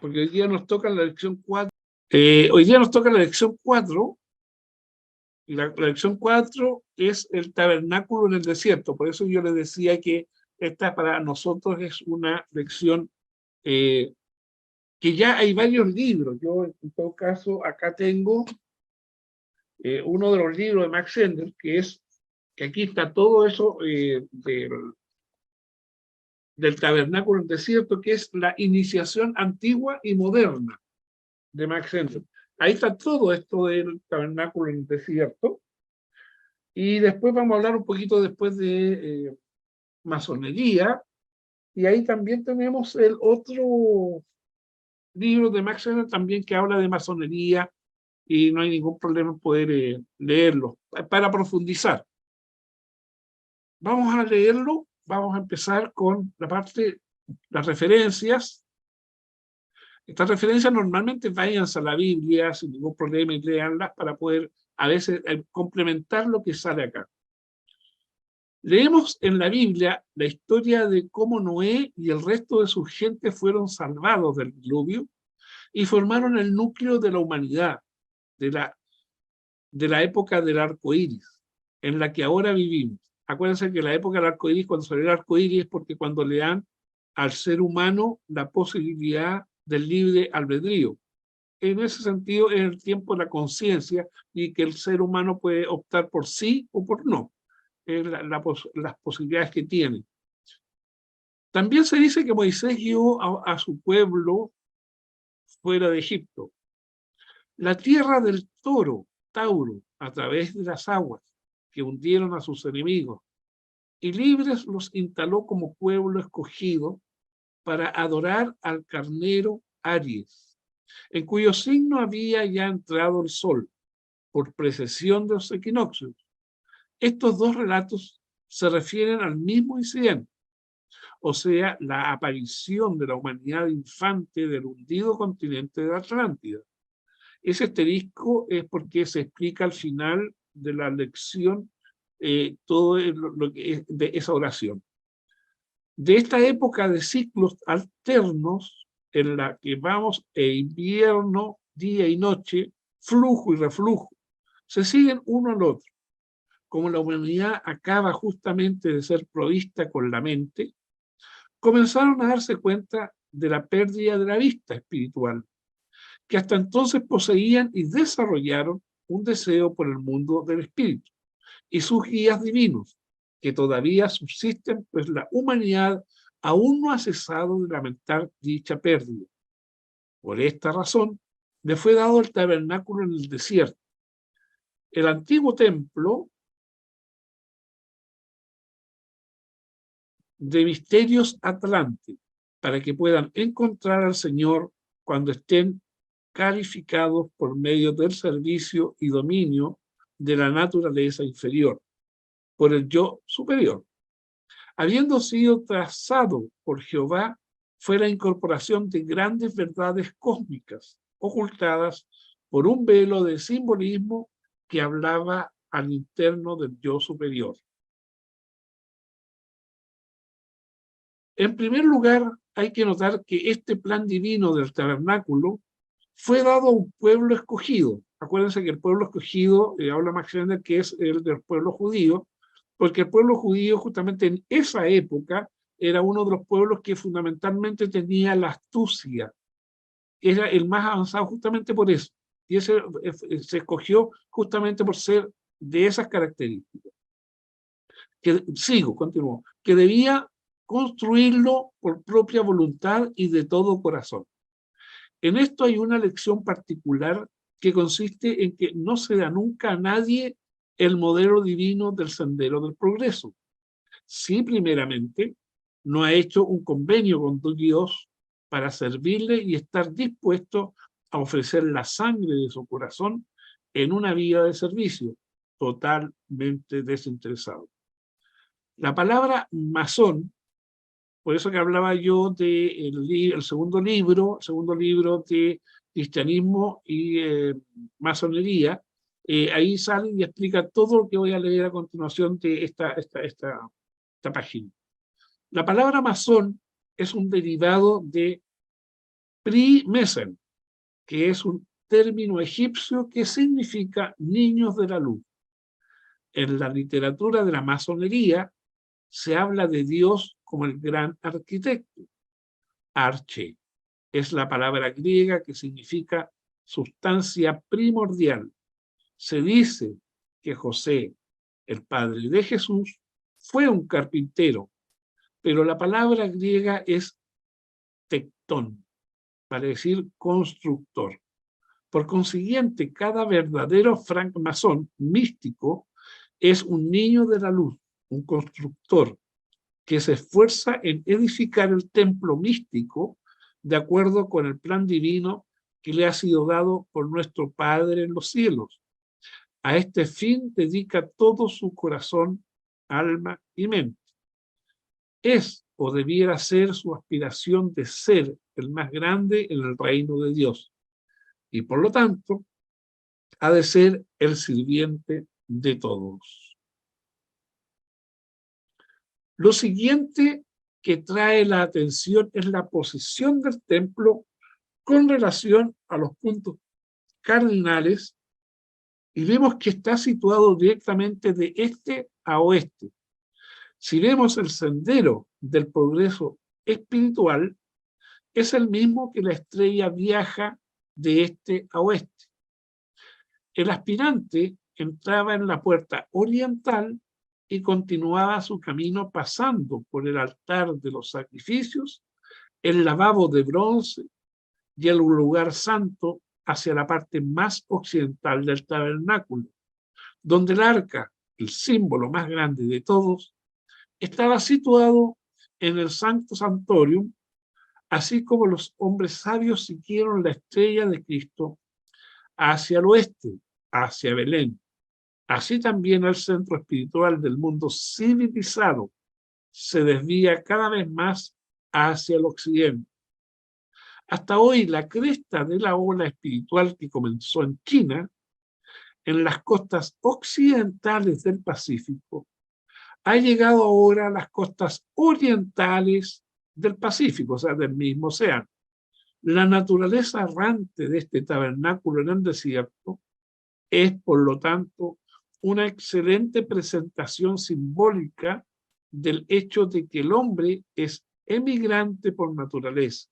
porque hoy día nos toca la lección 4. Hoy día nos toca la lección 4, y la lección 4 es el tabernáculo en el desierto. Por eso yo les decía que esta para nosotros es una lección que ya hay varios libros. Yo, en todo caso, acá tengo uno de los libros de Max Sender, que aquí está todo eso del tabernáculo en el desierto, que es la iniciación antigua y moderna de Max Sender. Ahí está todo esto del tabernáculo en el desierto. Y después vamos a hablar un poquito después de masonería. Y ahí también tenemos el otro libro de Max Sender también que habla de masonería, y no hay ningún problema en poder leerlo para profundizar. Vamos a leerlo, vamos a empezar con la parte, las referencias. Estas referencias normalmente váyanse a la Biblia sin ningún problema y léanlas para poder a veces complementar lo que sale acá. Leemos en la Biblia la historia de cómo Noé y el resto de su gente fueron salvados del diluvio y formaron el núcleo de la humanidad, de la época del arco iris, en la que ahora vivimos. Acuérdense que la época del arco iris, cuando salió el arco iris, es porque cuando le dan al ser humano la posibilidad del libre albedrío. En ese sentido, es el tiempo de la conciencia y que el ser humano puede optar por sí o por no. Las posibilidades que tiene. También se dice que Moisés guió a su pueblo fuera de Egipto. La tierra del toro, Tauro, a través de las aguas que hundieron a sus enemigos, y libres los instaló como pueblo escogido para adorar al carnero Aries, en cuyo signo había ya entrado el sol, por precesión de los equinoccios. Estos dos relatos se refieren al mismo incidente, o sea, la aparición de la humanidad infante del hundido continente de Atlántida. Ese asterisco es porque se explica al final de la lección todo lo que es de esa oración. De esta época de ciclos alternos en la que vamos invierno, día y noche, flujo y reflujo, se siguen uno al otro. Como la humanidad acaba justamente de ser provista con la mente, comenzaron a darse cuenta de la pérdida de la vista espiritual, que hasta entonces poseían y desarrollaron un deseo por el mundo del espíritu y sus guías divinos, que todavía subsisten, pues la humanidad aún no ha cesado de lamentar dicha pérdida. Por esta razón, le fue dado el tabernáculo en el desierto. El antiguo templo de misterios Atlante, para que puedan encontrar al Señor cuando estén calificados por medio del servicio y dominio de la naturaleza inferior, por el yo superior. Habiendo sido trazado por Jehová, fue la incorporación de grandes verdades cósmicas, ocultadas por un velo de simbolismo que hablaba al interno del yo superior. En primer lugar, hay que notar que este plan divino del tabernáculo fue dado a un pueblo escogido. Acuérdense que el pueblo escogido, habla Max Sender, que es el del pueblo judío, porque el pueblo judío justamente en esa época era uno de los pueblos que fundamentalmente tenía la astucia. Era el más avanzado justamente por eso. Y ese se escogió justamente por ser de esas características. Continúo. Que debía construirlo por propia voluntad y de todo corazón. En esto hay una lección particular que consiste en que no se da nunca a nadie el modelo divino del sendero del progreso. Sí, primeramente, no ha hecho un convenio con Dios para servirle y estar dispuesto a ofrecer la sangre de su corazón en una vida de servicio, totalmente desinteresado. La palabra masón, por eso que hablaba yo del segundo libro de cristianismo y masonería, ahí sale y explica todo lo que voy a leer a continuación de esta página. La palabra masón es un derivado de Pri Mesen, que es un término egipcio que significa niños de la luz. En la literatura de la masonería se habla de Dios como el gran arquitecto. Arche es la palabra griega que significa sustancia primordial. Se dice que José, el padre de Jesús, fue un carpintero, pero la palabra griega es tectón, para decir constructor. Por consiguiente, cada verdadero francmasón místico es un niño de la luz, un constructor, que se esfuerza en edificar el templo místico de acuerdo con el plan divino que le ha sido dado por nuestro Padre en los cielos. A este fin dedica todo su corazón, alma y mente. Es o debiera ser su aspiración de ser el más grande en el reino de Dios. Y por lo tanto, ha de ser el sirviente de todos. Lo siguiente que trae la atención es la posición del templo con relación a los puntos cardinales, y vemos que está situado directamente de este a oeste. Si vemos el sendero del progreso espiritual, es el mismo que la estrella viaja de este a oeste. El aspirante entraba en la puerta oriental y continuaba su camino pasando por el altar de los sacrificios, el lavabo de bronce y el lugar santo hacia la parte más occidental del tabernáculo, donde el arca, el símbolo más grande de todos, estaba situado en el Sancto Sanctorium, así como los hombres sabios siguieron la estrella de Cristo hacia el oeste, hacia Belén. Así también el centro espiritual del mundo civilizado se desvía cada vez más hacia el occidente. Hasta hoy, la cresta de la ola espiritual que comenzó en China, en las costas occidentales del Pacífico, ha llegado ahora a las costas orientales del Pacífico, o sea, del mismo océano. La naturaleza errante de este tabernáculo en el desierto es, por lo tanto, una excelente presentación simbólica del hecho de que el hombre es emigrante por naturaleza,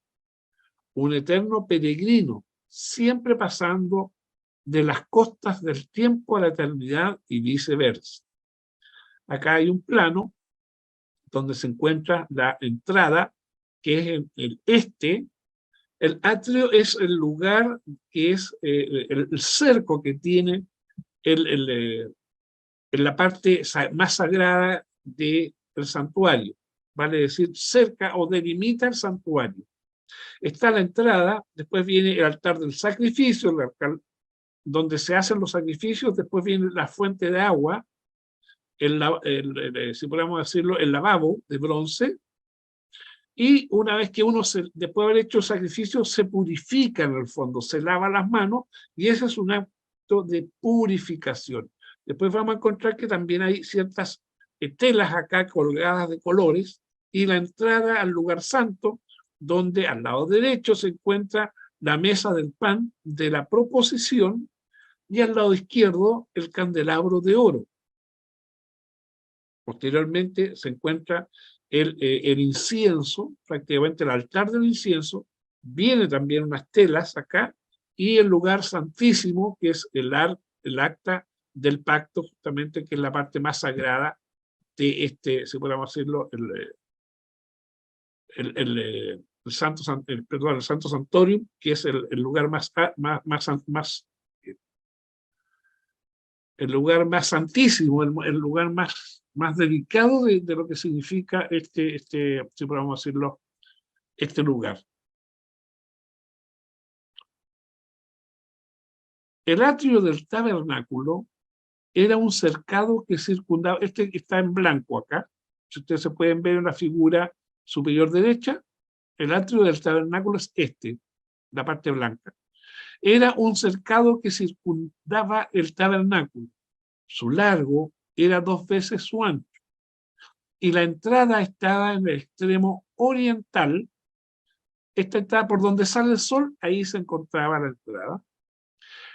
un eterno peregrino, siempre pasando de las costas del tiempo a la eternidad y viceversa. Acá hay un plano donde se encuentra la entrada, que es en el este. El atrio es el lugar que es el cerco que tiene en la parte más sagrada del santuario, vale decir, cerca o delimita el santuario. Está la entrada, después viene el altar del sacrificio, el altar donde se hacen los sacrificios, después viene la fuente de agua, si podemos decirlo, el lavabo de bronce, y una vez que uno, después de haber hecho el sacrificio, se purifica en el fondo, se lava las manos, y ese es un acto de purificación. Después vamos a encontrar que también hay ciertas telas acá colgadas de colores, y la entrada al lugar santo, donde al lado derecho se encuentra la mesa del pan de la proposición, y al lado izquierdo el candelabro de oro. Posteriormente se encuentra el incienso, prácticamente el altar del incienso, viene también unas telas acá, y el lugar santísimo, que es el acta del pacto, justamente, que es la parte más sagrada de este, si podemos decirlo, el Santo Santorium, que es el lugar el lugar más santísimo, el lugar más dedicado de lo que significa si podemos decirlo, este lugar. El atrio del tabernáculo era un cercado que circundaba, este está en blanco acá, si ustedes se pueden ver en la figura superior derecha, el atrio del tabernáculo es la parte blanca. Era un cercado que circundaba el tabernáculo. Su largo era 2 veces su ancho, y la entrada estaba en el extremo oriental, Esta entrada, por donde sale el sol, ahí se encontraba la entrada.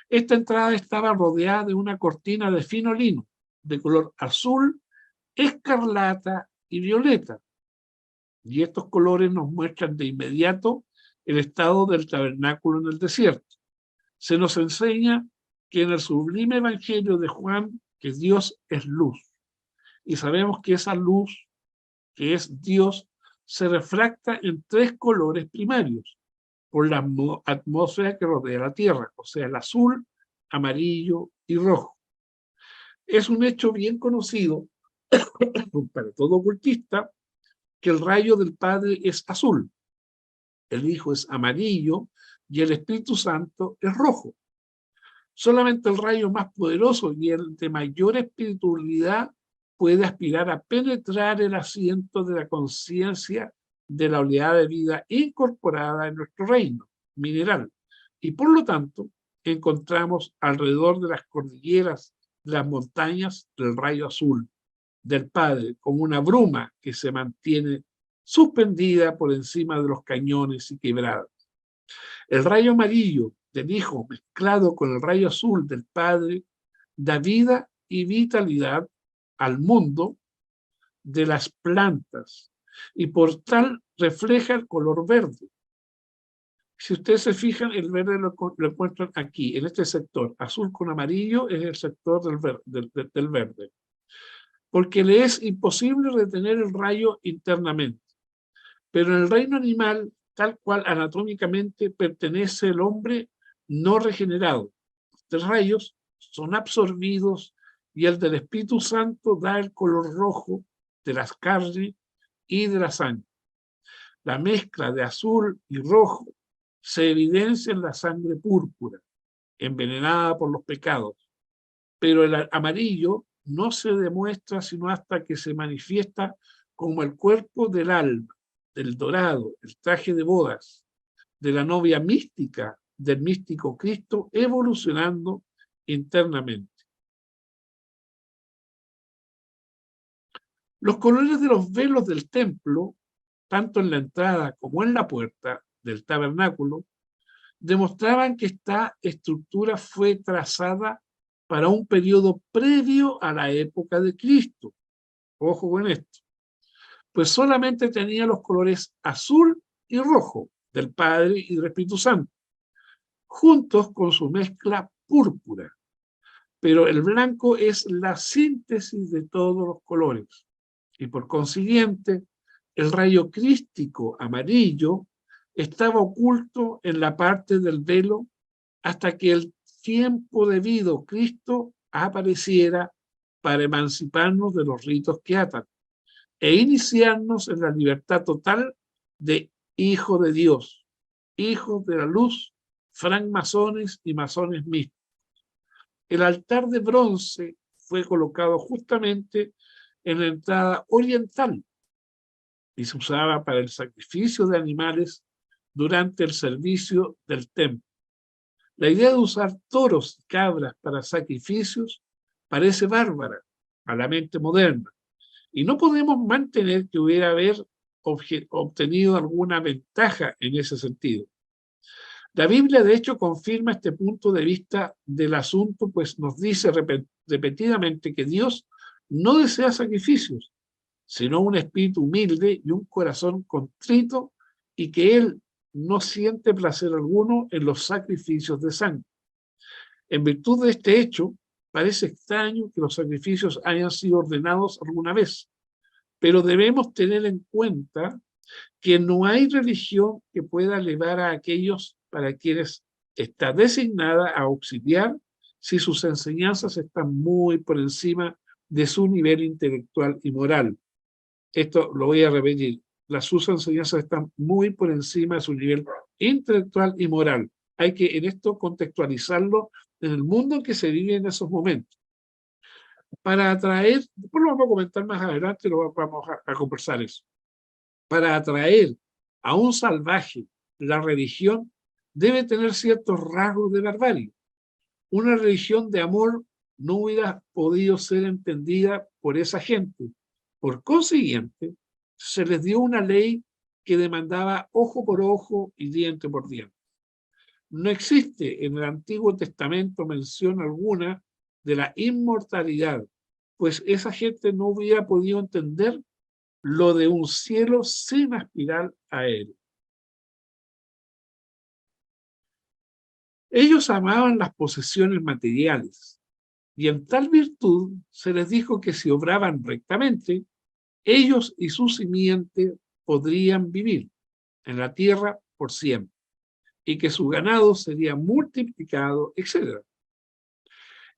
Esta entrada estaba rodeada de una cortina de fino lino, de color azul, escarlata y violeta. Y estos colores nos muestran de inmediato el estado del tabernáculo en el desierto. Se nos enseña que en el sublime evangelio de Juan, que Dios es luz. Y sabemos que esa luz, que es Dios, se refracta en tres colores primarios por la atmósfera que rodea la Tierra, o sea, el azul, amarillo y rojo. Es un hecho bien conocido para todo ocultista que el rayo del Padre es azul, el Hijo es amarillo y el Espíritu Santo es rojo. Solamente el rayo más poderoso y el de mayor espiritualidad puede aspirar a penetrar el asiento de la conciencia de la oleada de vida incorporada en nuestro reino mineral. Y por lo tanto, encontramos alrededor de las cordilleras, de las montañas, el rayo azul del Padre, como una bruma que se mantiene suspendida por encima de los cañones y quebradas. El rayo amarillo del Hijo mezclado con el rayo azul del Padre da vida y vitalidad al mundo de las plantas y por tal refleja el color verde. Si ustedes se fijan, el verde lo encuentran aquí, en este sector. Azul con amarillo es el sector del verde. Porque le es imposible retener el rayo internamente. Pero en el reino animal, tal cual anatómicamente pertenece el hombre no regenerado. Los rayos son absorbidos y el del Espíritu Santo da el color rojo de las carnes y de la sangre. La mezcla de azul y rojo se evidencia en la sangre púrpura, envenenada por los pecados, pero el amarillo no se demuestra sino hasta que se manifiesta como el cuerpo del alma, del dorado, el traje de bodas, de la novia mística, del místico Cristo, evolucionando internamente. Los colores de los velos del templo, tanto en la entrada como en la puerta del tabernáculo, demostraban que esta estructura fue trazada para un periodo previo a la época de Cristo. Ojo con esto. Pues solamente tenía los colores azul y rojo del Padre y del Espíritu Santo, juntos con su mezcla púrpura. Pero el blanco es la síntesis de todos los colores. Y por consiguiente, el rayo crístico amarillo estaba oculto en la parte del velo hasta que el tiempo debido Cristo apareciera para emanciparnos de los ritos que atan e iniciarnos en la libertad total de hijo de Dios, hijos de la luz, francmasones y masones místicos. El altar de bronce fue colocado justamente en la entrada oriental y se usaba para el sacrificio de animales durante el servicio del templo. La idea de usar toros y cabras para sacrificios parece bárbara a la mente moderna y no podemos mantener que hubiera obtenido alguna ventaja en ese sentido. La Biblia, de hecho, confirma este punto de vista del asunto, pues nos dice repetidamente que Dios no desea sacrificios, sino un espíritu humilde y un corazón contrito, y que Él no siente placer alguno en los sacrificios de sangre. En virtud de este hecho, parece extraño que los sacrificios hayan sido ordenados alguna vez, pero debemos tener en cuenta que no hay religión que pueda elevar a aquellos para quienes está designada a auxiliar si sus enseñanzas están muy por encima de su nivel intelectual y moral. Esto lo voy a repetir. Sus enseñanzas están muy por encima de su nivel intelectual y moral. Hay que en esto contextualizarlo en el mundo en que se vive en esos momentos. Para atraer, después lo vamos a comentar más adelante, lo vamos a conversar eso. Para atraer a un salvaje, la religión debe tener ciertos rasgos de barbarie. Una religión de amor no hubiera podido ser entendida por esa gente. Por consiguiente, se les dio una ley que demandaba ojo por ojo y diente por diente. No existe en el Antiguo Testamento mención alguna de la inmortalidad, pues esa gente no hubiera podido entender lo de un cielo sin aspirar a él. Ellos amaban las posesiones materiales, y en tal virtud se les dijo que si obraban rectamente, ellos y su simiente podrían vivir en la tierra por siempre, y que su ganado sería multiplicado, etc.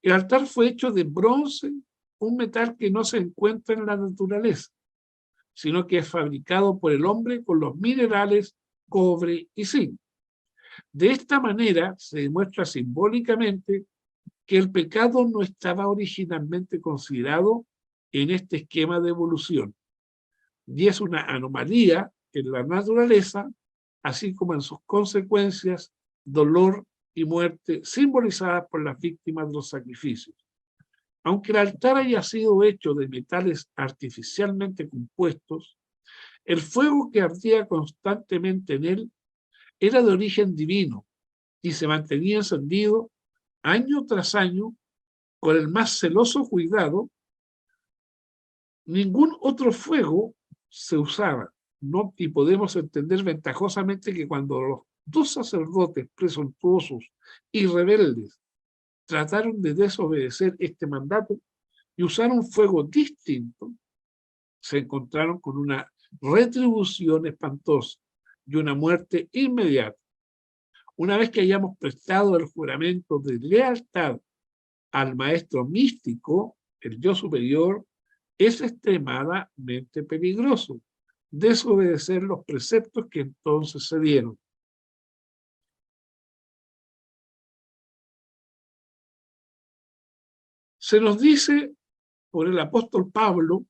El altar fue hecho de bronce, un metal que no se encuentra en la naturaleza, sino que es fabricado por el hombre con los minerales cobre y zinc. De esta manera se demuestra simbólicamente que el pecado no estaba originalmente considerado en este esquema de evolución, y es una anomalía en la naturaleza, así como en sus consecuencias, dolor y muerte simbolizadas por las víctimas de los sacrificios. Aunque el altar haya sido hecho de metales artificialmente compuestos, el fuego que ardía constantemente en él era de origen divino y se mantenía encendido año tras año con el más celoso cuidado. Ningún otro fuego se usaba, ¿no? Y podemos entender ventajosamente que cuando los dos sacerdotes presuntuosos y rebeldes trataron de desobedecer este mandato y usaron fuego distinto, se encontraron con una retribución espantosa y una muerte inmediata. Una vez que hayamos prestado el juramento de lealtad al maestro místico, el yo superior, es extremadamente peligroso desobedecer los preceptos que entonces se dieron. Se nos dice por el apóstol Pablo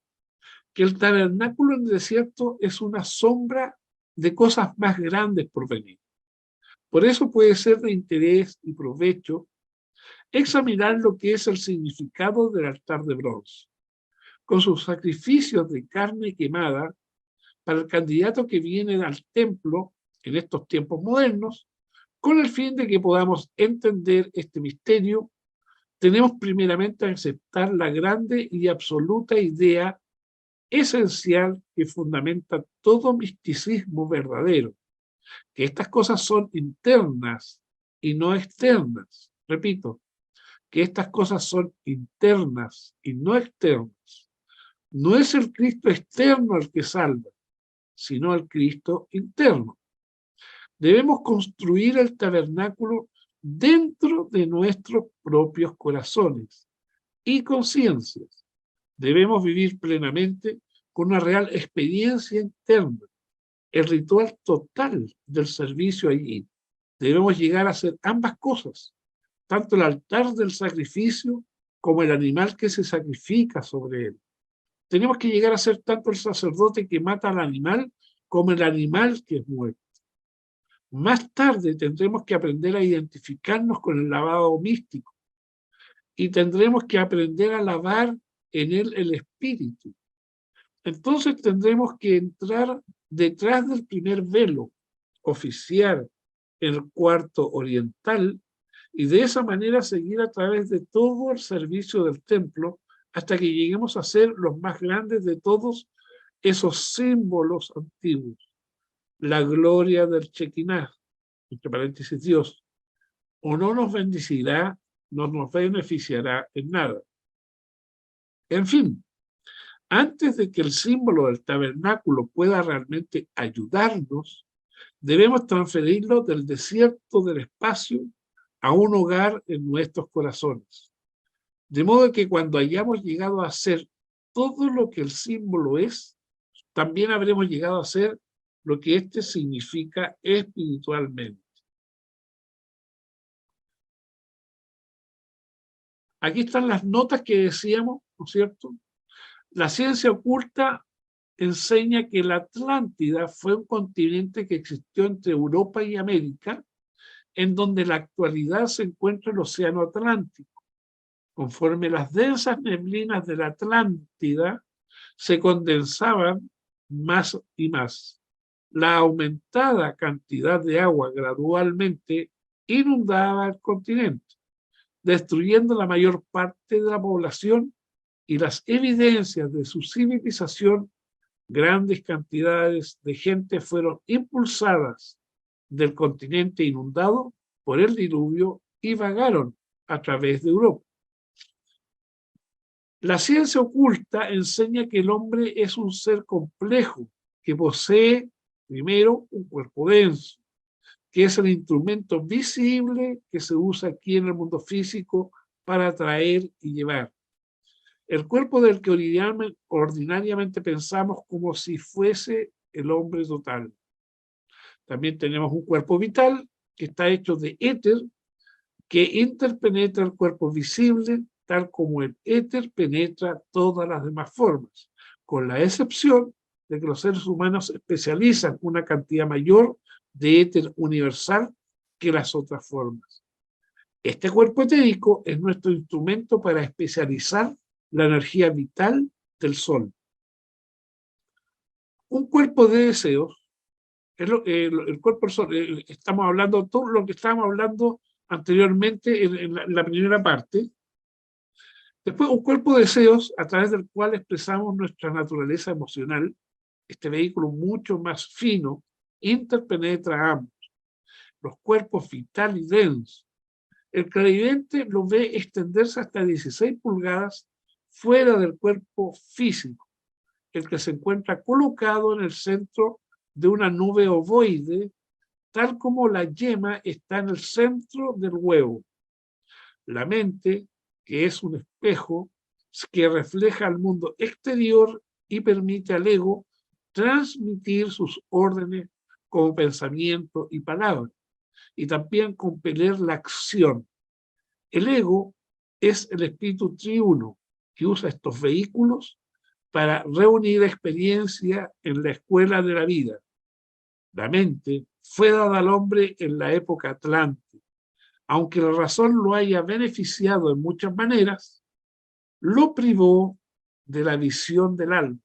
que el tabernáculo en el desierto es una sombra de cosas más grandes por venir. Por eso puede ser de interés y provecho examinar lo que es el significado del altar de bronce, con sus sacrificios de carne quemada para el candidato que viene al templo en estos tiempos modernos, con el fin de que podamos entender este misterio. Tenemos primeramente que aceptar la grande y absoluta idea esencial que fundamenta todo misticismo verdadero, que estas cosas son internas y no externas. Repito, que estas cosas son internas y no externas. No es el Cristo externo el que salva, sino el Cristo interno. Debemos construir el tabernáculo dentro de nuestros propios corazones y conciencias. Debemos vivir plenamente con una real experiencia interna, el ritual total del servicio allí. Debemos llegar a hacer ambas cosas, tanto el altar del sacrificio como el animal que se sacrifica sobre él. Tenemos que llegar a ser tanto el sacerdote que mata al animal como el animal que es muerto. Más tarde tendremos que aprender a identificarnos con el lavado místico y tendremos que aprender a lavar en él el espíritu. Entonces tendremos que entrar detrás del primer velo, oficiar en el cuarto oriental y de esa manera seguir a través de todo el servicio del templo hasta que lleguemos a ser los más grandes de todos esos símbolos antiguos. La gloria del Shekinah, entre paréntesis Dios, o no nos bendecirá, no nos beneficiará en nada. En fin, antes de que el símbolo del tabernáculo pueda realmente ayudarnos, debemos transferirlo del desierto del espacio a un hogar en nuestros corazones. De modo que cuando hayamos llegado a ser todo lo que el símbolo es, también habremos llegado a ser lo que éste significa espiritualmente. Aquí están las notas que decíamos, ¿no es cierto? La ciencia oculta enseña que la Atlántida fue un continente que existió entre Europa y América, en donde en la actualidad se encuentra el Océano Atlántico. Conforme las densas neblinas de la Atlántida se condensaban más y más, La aumentada cantidad de agua gradualmente inundaba el continente, destruyendo la mayor parte de la población y las evidencias de su civilización. Grandes cantidades de gente fueron impulsadas del continente inundado por el diluvio y vagaron a través de Europa. La ciencia oculta enseña que el hombre es un ser complejo que posee, primero, un cuerpo denso, que es el instrumento visible que se usa aquí en el mundo físico para atraer y llevar. El cuerpo del que ordinariamente pensamos como si fuese el hombre total. También tenemos un cuerpo vital que está hecho de éter, que interpenetra el cuerpo visible, tal como el éter penetra todas las demás formas, con la excepción de que los seres humanos especializan una cantidad mayor de éter universal que las otras formas. Este cuerpo etérico es nuestro instrumento para especializar la energía vital del sol. Un cuerpo de deseos, es el cuerpo del sol, estamos hablando todo lo que estábamos hablando anteriormente en la primera parte. Después, un cuerpo de deseos a través del cual expresamos nuestra naturaleza emocional. Este vehículo mucho más fino interpenetra ambos. Los cuerpos vital y denso. El clarividente lo ve extenderse hasta 16 pulgadas fuera del cuerpo físico, el que se encuentra colocado en el centro de una nube ovoide, tal como la yema está en el centro del huevo. La mente, que es un espejo que refleja al mundo exterior y permite al ego transmitir sus órdenes como pensamiento y palabra, y también compeler la acción. El ego es el espíritu triuno que usa estos vehículos para reunir experiencia en la escuela de la vida. La mente fue dada al hombre en la época atlante. Aunque la razón lo haya beneficiado en muchas maneras, lo privó de la visión del alma,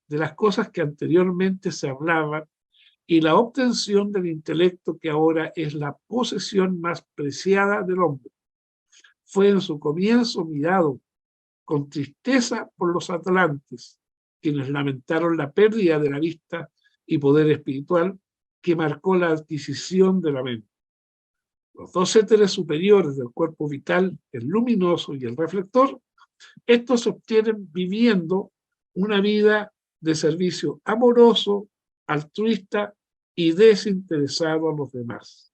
de las cosas que anteriormente se hablaban y la obtención del intelecto que ahora es la posesión más preciada del hombre. Fue en su comienzo mirado con tristeza por los atlantes, quienes lamentaron la pérdida de la vista y poder espiritual que marcó la adquisición de la mente. Los dos éteres superiores del cuerpo vital, el luminoso y el reflector, estos se obtienen viviendo una vida de servicio amoroso, altruista y desinteresado a los demás.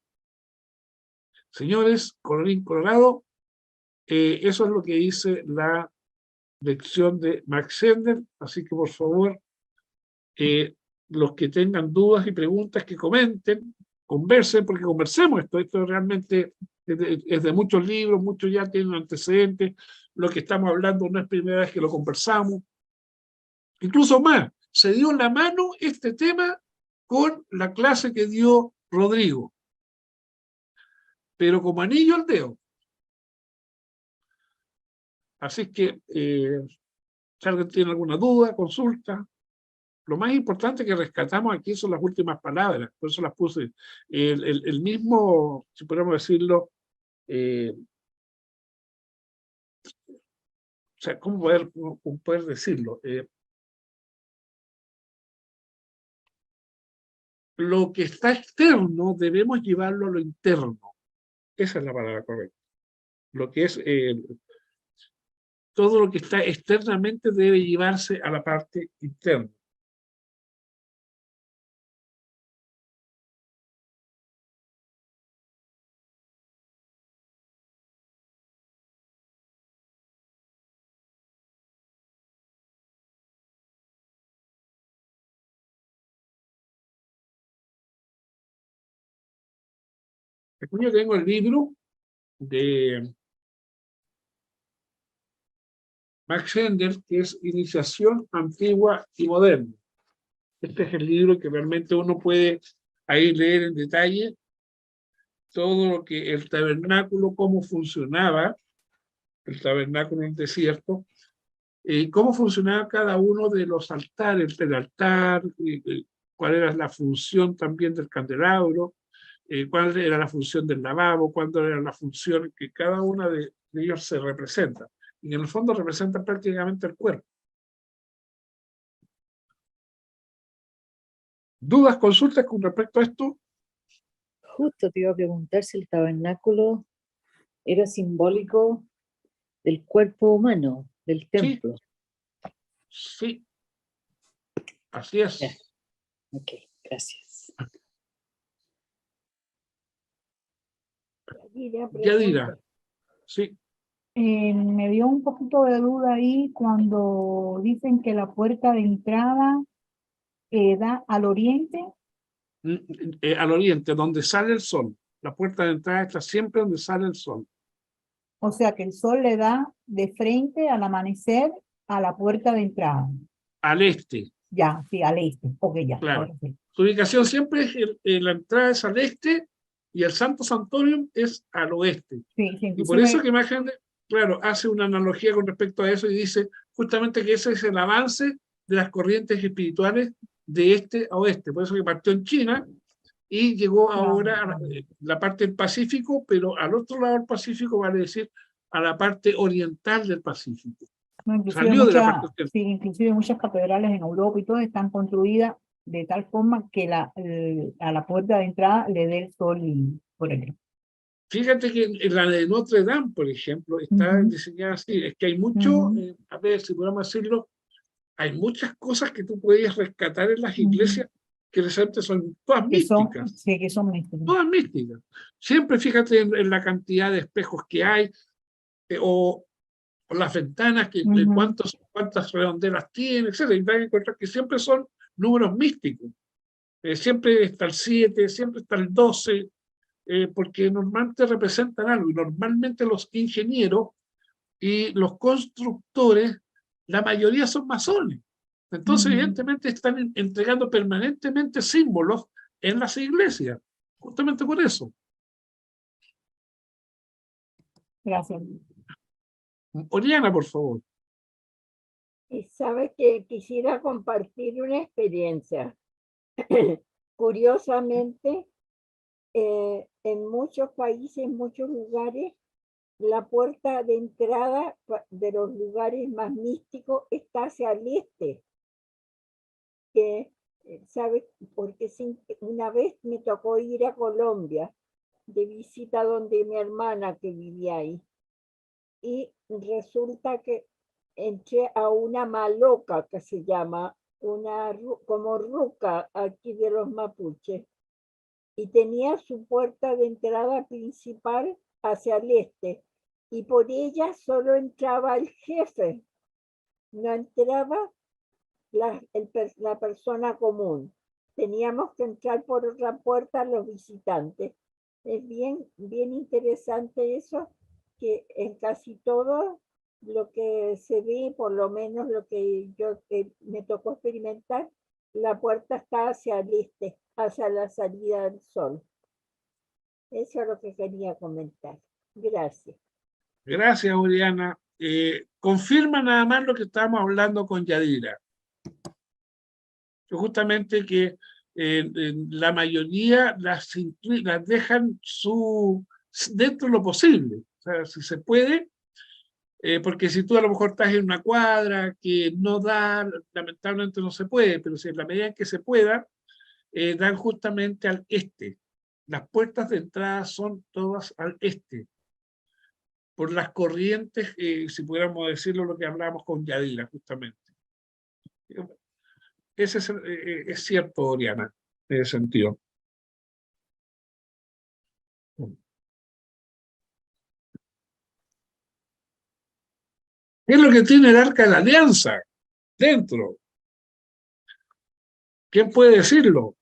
Señores, colorín colorado, eso es lo que dice la lección de Max Sender, así que por favor, los que tengan dudas y preguntas que comenten, conversen, porque conversemos esto realmente es de muchos libros, muchos ya tienen antecedentes, lo que estamos hablando no es primera vez que lo conversamos, incluso más, se dio la mano este tema con la clase que dio Rodrigo, pero como anillo al dedo. Así que, si alguien tiene alguna duda, consulta. Lo más importante que rescatamos aquí son las últimas palabras, por eso las puse. El mismo, si podemos decirlo, o sea, ¿cómo poder decirlo? Lo que está externo debemos llevarlo a lo interno. Esa es la palabra correcta. Lo que es, todo lo que está externamente debe llevarse a la parte interna. Aquí yo tengo el libro de Max Sender, que es Iniciación Antigua y Moderna. Este es el libro que realmente uno puede ahí leer en detalle todo lo que el tabernáculo, cómo funcionaba, el tabernáculo en el desierto, cómo funcionaba cada uno de los altares, el altar, cuál era la función también del candelabro, cuál era la función del lavabo, cuál era la función que cada una de ellos se representa. Y en el fondo representan prácticamente el cuerpo. ¿Dudas, consultas con respecto a esto? Justo te iba a preguntar si el tabernáculo era simbólico del cuerpo humano, del Sí, templo. sí, así es. Ya, ok, gracias. Yadira, sí. Me dio un poquito de duda ahí cuando dicen que la puerta de entrada da al oriente. Al oriente, donde sale el sol. La puerta de entrada está siempre donde sale el sol. O sea que el sol le da de frente al amanecer a la puerta de entrada. Al este, Ya, sí, al este. Ok, ya, claro. ahora sí. Su ubicación siempre es, la entrada es al este y el Santo Santorum es al oeste. Sí, sí, Y por eso inclusive, que Imagen, claro, hace una analogía con respecto a eso y dice justamente que ese es el avance de las corrientes espirituales de este a oeste. Por eso que partió en China y llegó ahora a la parte del Pacífico, pero al otro lado del Pacífico, vale decir, a la parte oriental del Pacífico. no, Salió de la parte oriental. sí, inclusive muchas catedrales en Europa y todo están construidas de tal forma que a la puerta de entrada le dé el sol por el. Fíjate que en la de Notre Dame, por ejemplo, está diseñada así. Es que hay mucho, a ver si podemos decirlo, hay muchas cosas que tú puedes rescatar en las iglesias que realmente son todas místicas. Sí, que son místicas. Todas místicas. Siempre fíjate en la cantidad de espejos que hay, o las ventanas, cuántas redonderas tienen, etc. Y vas a encontrar que siempre son números místicos. Siempre está el 7, siempre está el 12, porque normalmente representan algo. Y normalmente los ingenieros y los constructores, la mayoría son masones. Entonces, evidentemente, están entregando permanentemente símbolos en las iglesias, justamente por eso. Gracias. Oriana, por favor. Y sabe que quisiera compartir una experiencia. Curiosamente, en muchos países, en muchos lugares, la puerta de entrada de los lugares más místicos está hacia el este. ¿Sabe? Porque una vez me tocó ir a Colombia de visita donde mi hermana que vivía ahí. Y resulta que entré a una maloca que se llama, como ruca aquí de los mapuches, y tenía su puerta de entrada principal hacia el este, y por ella solo entraba el jefe, no entraba la persona común. Teníamos que entrar por otra puerta los visitantes. Es bien, bien interesante eso, que en casi todo lo que se ve, por lo menos lo que yo me tocó experimentar, la puerta está hacia el este, hacia la salida del sol. Eso es lo que quería comentar. Gracias. Gracias, Oriana. Confirma nada más lo que estábamos hablando con Yadira. Justamente que la mayoría las dejan dentro de lo posible. O sea, si se puede, porque si tú a lo mejor estás en una cuadra que no da, lamentablemente no se puede, pero si en la medida en que se pueda, dan justamente al este. Las puertas de entrada son todas al este, por las corrientes, si pudiéramos decirlo, lo que hablábamos con Yadira, justamente. Ese es cierto, Oriana, en ese sentido. ¿Qué es lo que tiene el Arca de la Alianza dentro? ¿Quién puede decirlo?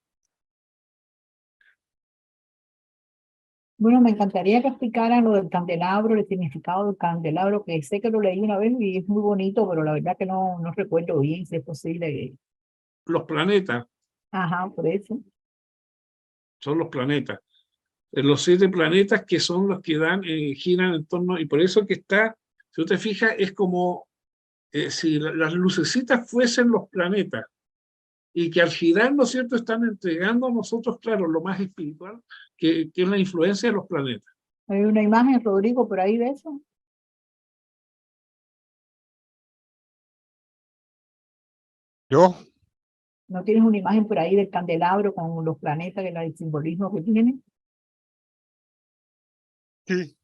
Bueno, me encantaría que explicaran lo del candelabro, el significado del candelabro, que sé que lo leí una vez y es muy bonito, pero la verdad que no recuerdo bien si es posible. Los planetas, Ajá, por eso. son los planetas. Los 7 planetas que son los que dan, giran en torno, y por eso que está, si tú te fijas, es como si las lucecitas fuesen los planetas. y que al girar, ¿no es cierto?, están entregando a nosotros, claro, lo más espiritual, que es la influencia de los planetas. Hay una imagen, Rodrigo, por ahí de eso. ¿Yo? ¿No tienes una imagen por ahí del candelabro con los planetas, que el simbolismo que tiene? Sí.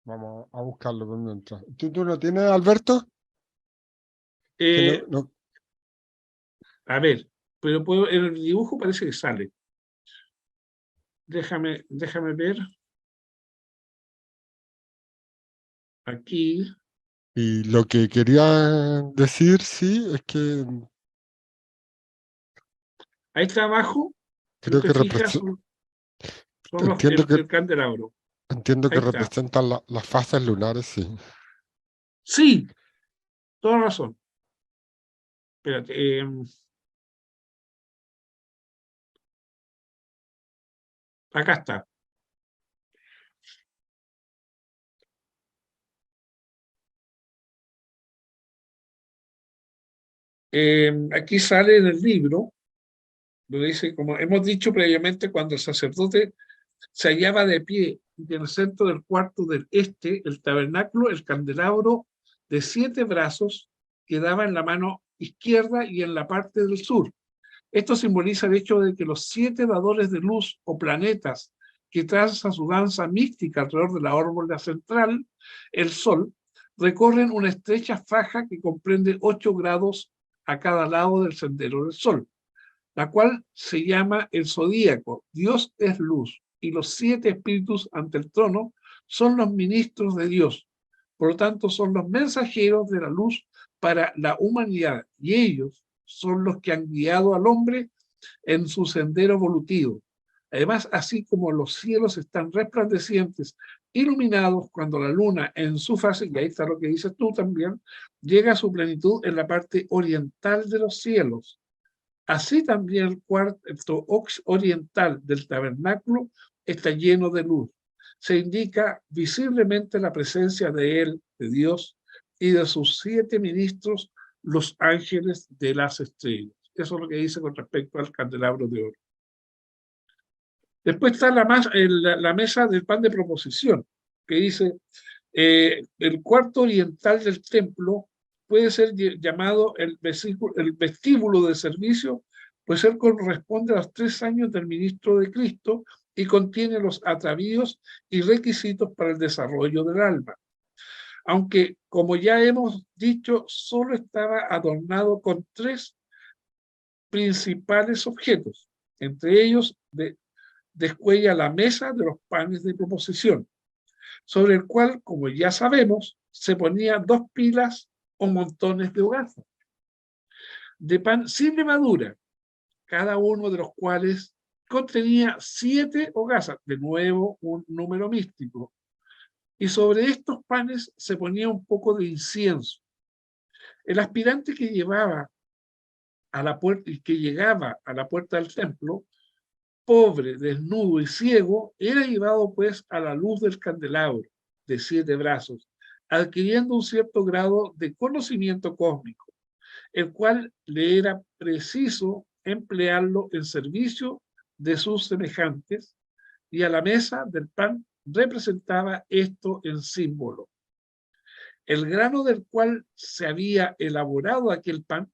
Vamos a buscarlo por mientras. ¿Tú lo tienes, Alberto? Que no. A ver, pero en el dibujo parece que sale. Déjame ver. Aquí. Y lo que quería decir, sí, es que Ahí está abajo. Si creo te que fijas, son el candelabro. entiendo que Ahí está. representan las fases lunares, sí. Sí, toda razón. Espérate. Acá está. Aquí sale en el libro, donde dice, como hemos dicho previamente, cuando el sacerdote se hallaba de pie en el centro del cuarto del este, el tabernáculo, el candelabro de 7 brazos quedaba en la mano izquierda y en la parte del sur. Esto simboliza el hecho de que los 7 dadores de luz o planetas que transan su danza mística alrededor de la órbita central, el Sol, recorren una estrecha faja que comprende 8 grados a cada lado del sendero del Sol, la cual se llama el zodíaco. Dios es luz y los 7 espíritus ante el trono son los ministros de Dios. Por lo tanto, son los mensajeros de la luz para la humanidad y ellos son los que han guiado al hombre en su sendero evolutivo. Además, así como los cielos están resplandecientes, iluminados cuando la luna en su fase, y ahí está lo que dices tú también, llega a su plenitud en la parte oriental de los cielos. Así también el cuarto oriental del tabernáculo está lleno de luz. Se indica visiblemente la presencia de él, de Dios, y de sus 7 ministros, los ángeles de las estrellas. Eso es lo que dice con respecto al candelabro de oro. Después está la mesa del pan de proposición, que dice, el cuarto oriental del templo puede ser llamado el vestíbulo de servicio, pues él corresponde a los 3 años del ministro de Cristo y contiene los atavíos y requisitos para el desarrollo del alma. Aunque, como ya hemos dicho, solo estaba adornado con 3 principales objetos. Entre ellos, descuella la mesa de los panes de proposición, sobre el cual, como ya sabemos, se ponían 2 pilas o montones de hogazas de pan sin levadura, cada uno de los cuales contenía 7 hogazas, de nuevo un número místico, y sobre estos panes se ponía un poco de incienso. El aspirante que llegaba a la puerta del templo, pobre, desnudo y ciego, era llevado pues a la luz del candelabro de 7 brazos, adquiriendo un cierto grado de conocimiento cósmico, el cual le era preciso emplearlo en servicio de sus semejantes, y a la mesa del pan representaba esto en símbolo. El grano del cual se había elaborado aquel pan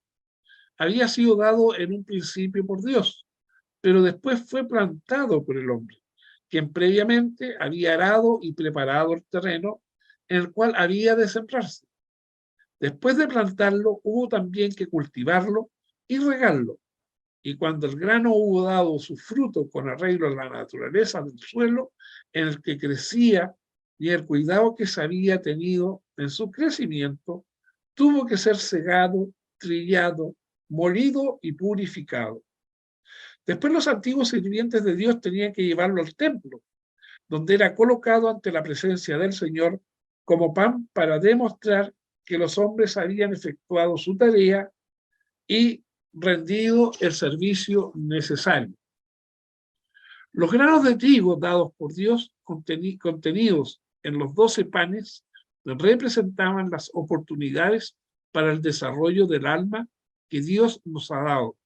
había sido dado en un principio por Dios, pero después fue plantado por el hombre, quien previamente había arado y preparado el terreno en el cual había de sembrarse. Después de plantarlo, hubo también que cultivarlo y regarlo. Y cuando el grano hubo dado su fruto con arreglo a la naturaleza del suelo en el que crecía y el cuidado que se había tenido en su crecimiento, tuvo que ser segado, trillado, molido y purificado. Después los antiguos sirvientes de Dios tenían que llevarlo al templo, donde era colocado ante la presencia del Señor como pan para demostrar que los hombres habían efectuado su tarea y rendido el servicio necesario. Los granos de trigo dados por Dios, contenidos en los 12 panes, representaban las oportunidades para el desarrollo del alma que Dios nos ha dado,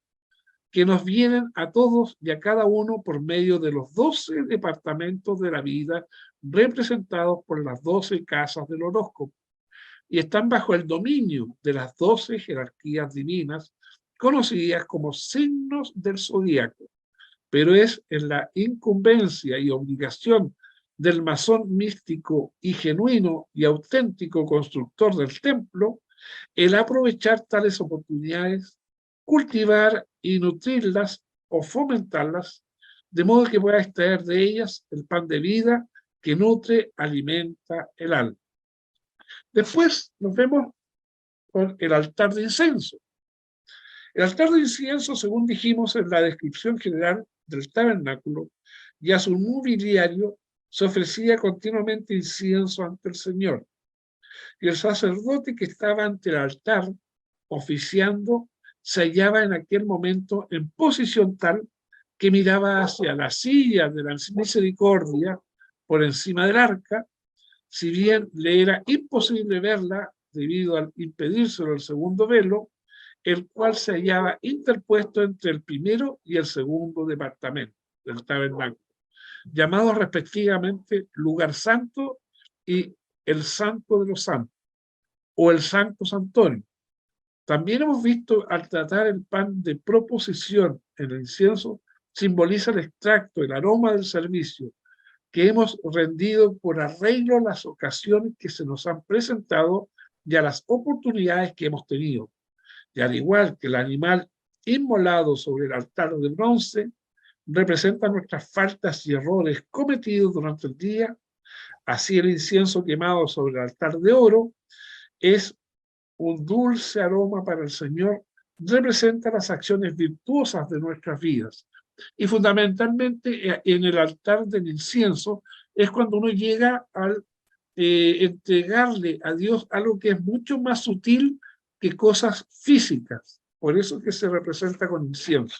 que nos vienen a todos y a cada uno por medio de los 12 departamentos de la vida representados por las 12 casas del horóscopo, y están bajo el dominio de las 12 jerarquías divinas conocidas como signos del zodíaco. Pero es en la incumbencia y obligación del masón místico y genuino y auténtico constructor del templo el aprovechar tales oportunidades, cultivar y nutrirlas o fomentarlas, de modo que pueda extraer de ellas el pan de vida que nutre, alimenta el alma. Después nos vemos con el altar de incienso. El altar de incienso, según dijimos en la descripción general del tabernáculo, y a su mobiliario se ofrecía continuamente incienso ante el Señor. Y el sacerdote que estaba ante el altar oficiando se hallaba en aquel momento en posición tal que miraba hacia la silla de la misericordia por encima del arca, si bien le era imposible verla debido al impedírselo el segundo velo, el cual se hallaba interpuesto entre el primero y el segundo departamento del tabernáculo, llamados respectivamente lugar santo y el santo de los santos, o el santo santorio. También hemos visto al tratar el pan de proposición en el incienso, simboliza el extracto, el aroma del servicio que hemos rendido por arreglo a las ocasiones que se nos han presentado y a las oportunidades que hemos tenido. Y al igual que el animal inmolado sobre el altar de bronce representa nuestras faltas y errores cometidos durante el día, así el incienso quemado sobre el altar de oro es un dulce aroma para el Señor, representa las acciones virtuosas de nuestras vidas. Y fundamentalmente en el altar del incienso es cuando uno llega al entregarle a Dios algo que es mucho más sutil que cosas físicas. Por eso que se representa con incienso.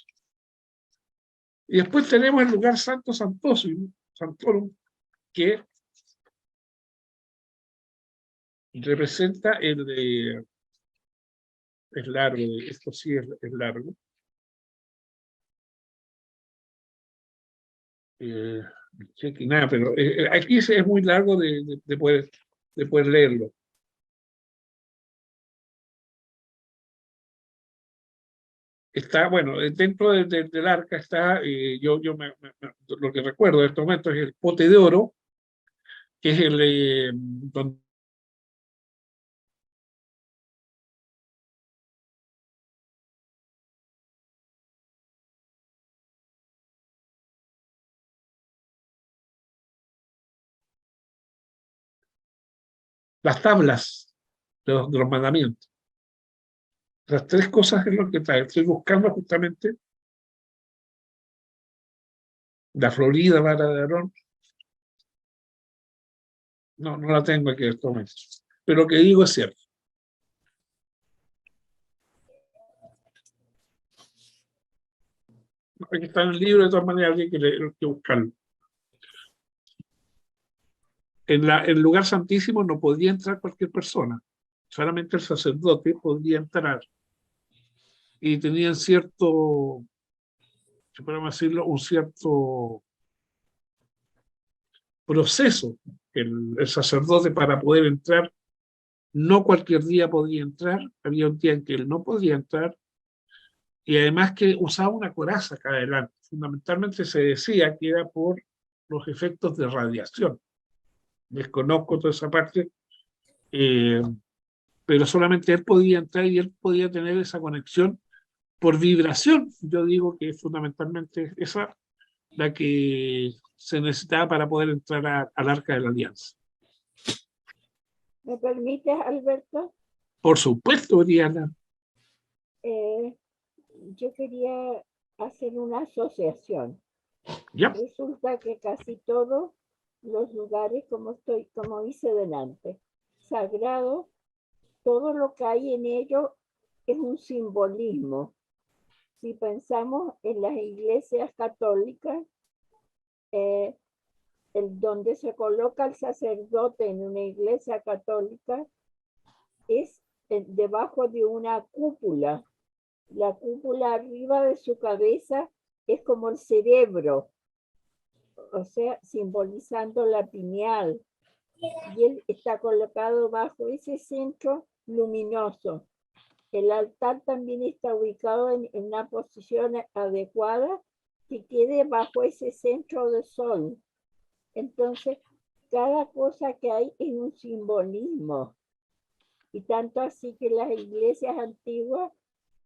Y después tenemos el lugar santo santorum, que representa es largo, esto sí es largo. Nada, pero aquí es muy largo de poder leerlo. Está, bueno, dentro del arca está, lo que recuerdo de este momento es el pote de oro, que es donde las tablas de los mandamientos. Las tres cosas es lo que trae. Estoy buscando justamente la florida vara de Aarón. No la tengo aquí en este momento. Pero lo que digo es cierto. Aquí está en el libro, de todas maneras hay que buscarlo. En el lugar santísimo no podía entrar cualquier persona. Solamente el sacerdote podía entrar. Y tenían cierto, si podemos decirlo, un cierto proceso. El sacerdote para poder entrar, no cualquier día podía entrar, había un día en que él no podía entrar, y además que usaba una coraza acá adelante. Fundamentalmente se decía que era por los efectos de radiación. Desconozco toda esa parte, pero solamente él podía entrar y él podía tener esa conexión por vibración. Yo digo que fundamentalmente esa la que se necesitaba para poder entrar al Arca de la Alianza. ¿Me permites, Alberto? Por supuesto, Diana. Yo quería hacer una asociación. ¿Ya? Resulta que casi todos los lugares, como hice delante, sagrado, todo lo que hay en ello es un simbolismo. Si pensamos en las iglesias católicas, donde se coloca el sacerdote en una iglesia católica es debajo de una cúpula La cúpula arriba de su cabeza es como el cerebro, o sea, simbolizando la pineal. Y él está colocado bajo ese centro luminoso. El altar también está ubicado en una posición adecuada que quede bajo ese centro de sol. Entonces, cada cosa que hay es un simbolismo. Y tanto así que las iglesias antiguas,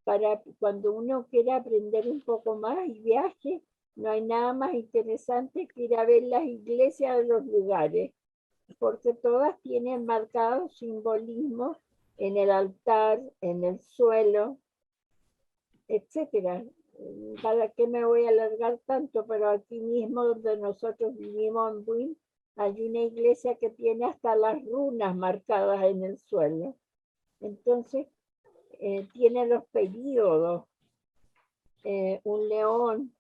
para cuando uno quiera aprender un poco más y viaje, no hay nada más interesante que ir a ver las iglesias de los lugares, porque todas tienen marcado simbolismo en el altar, en el suelo, etcétera. ¿Para qué me voy a alargar tanto? Pero aquí mismo donde nosotros vivimos en Buin, hay una iglesia que tiene hasta las runas marcadas en el suelo. Entonces, tiene los períodos, un león,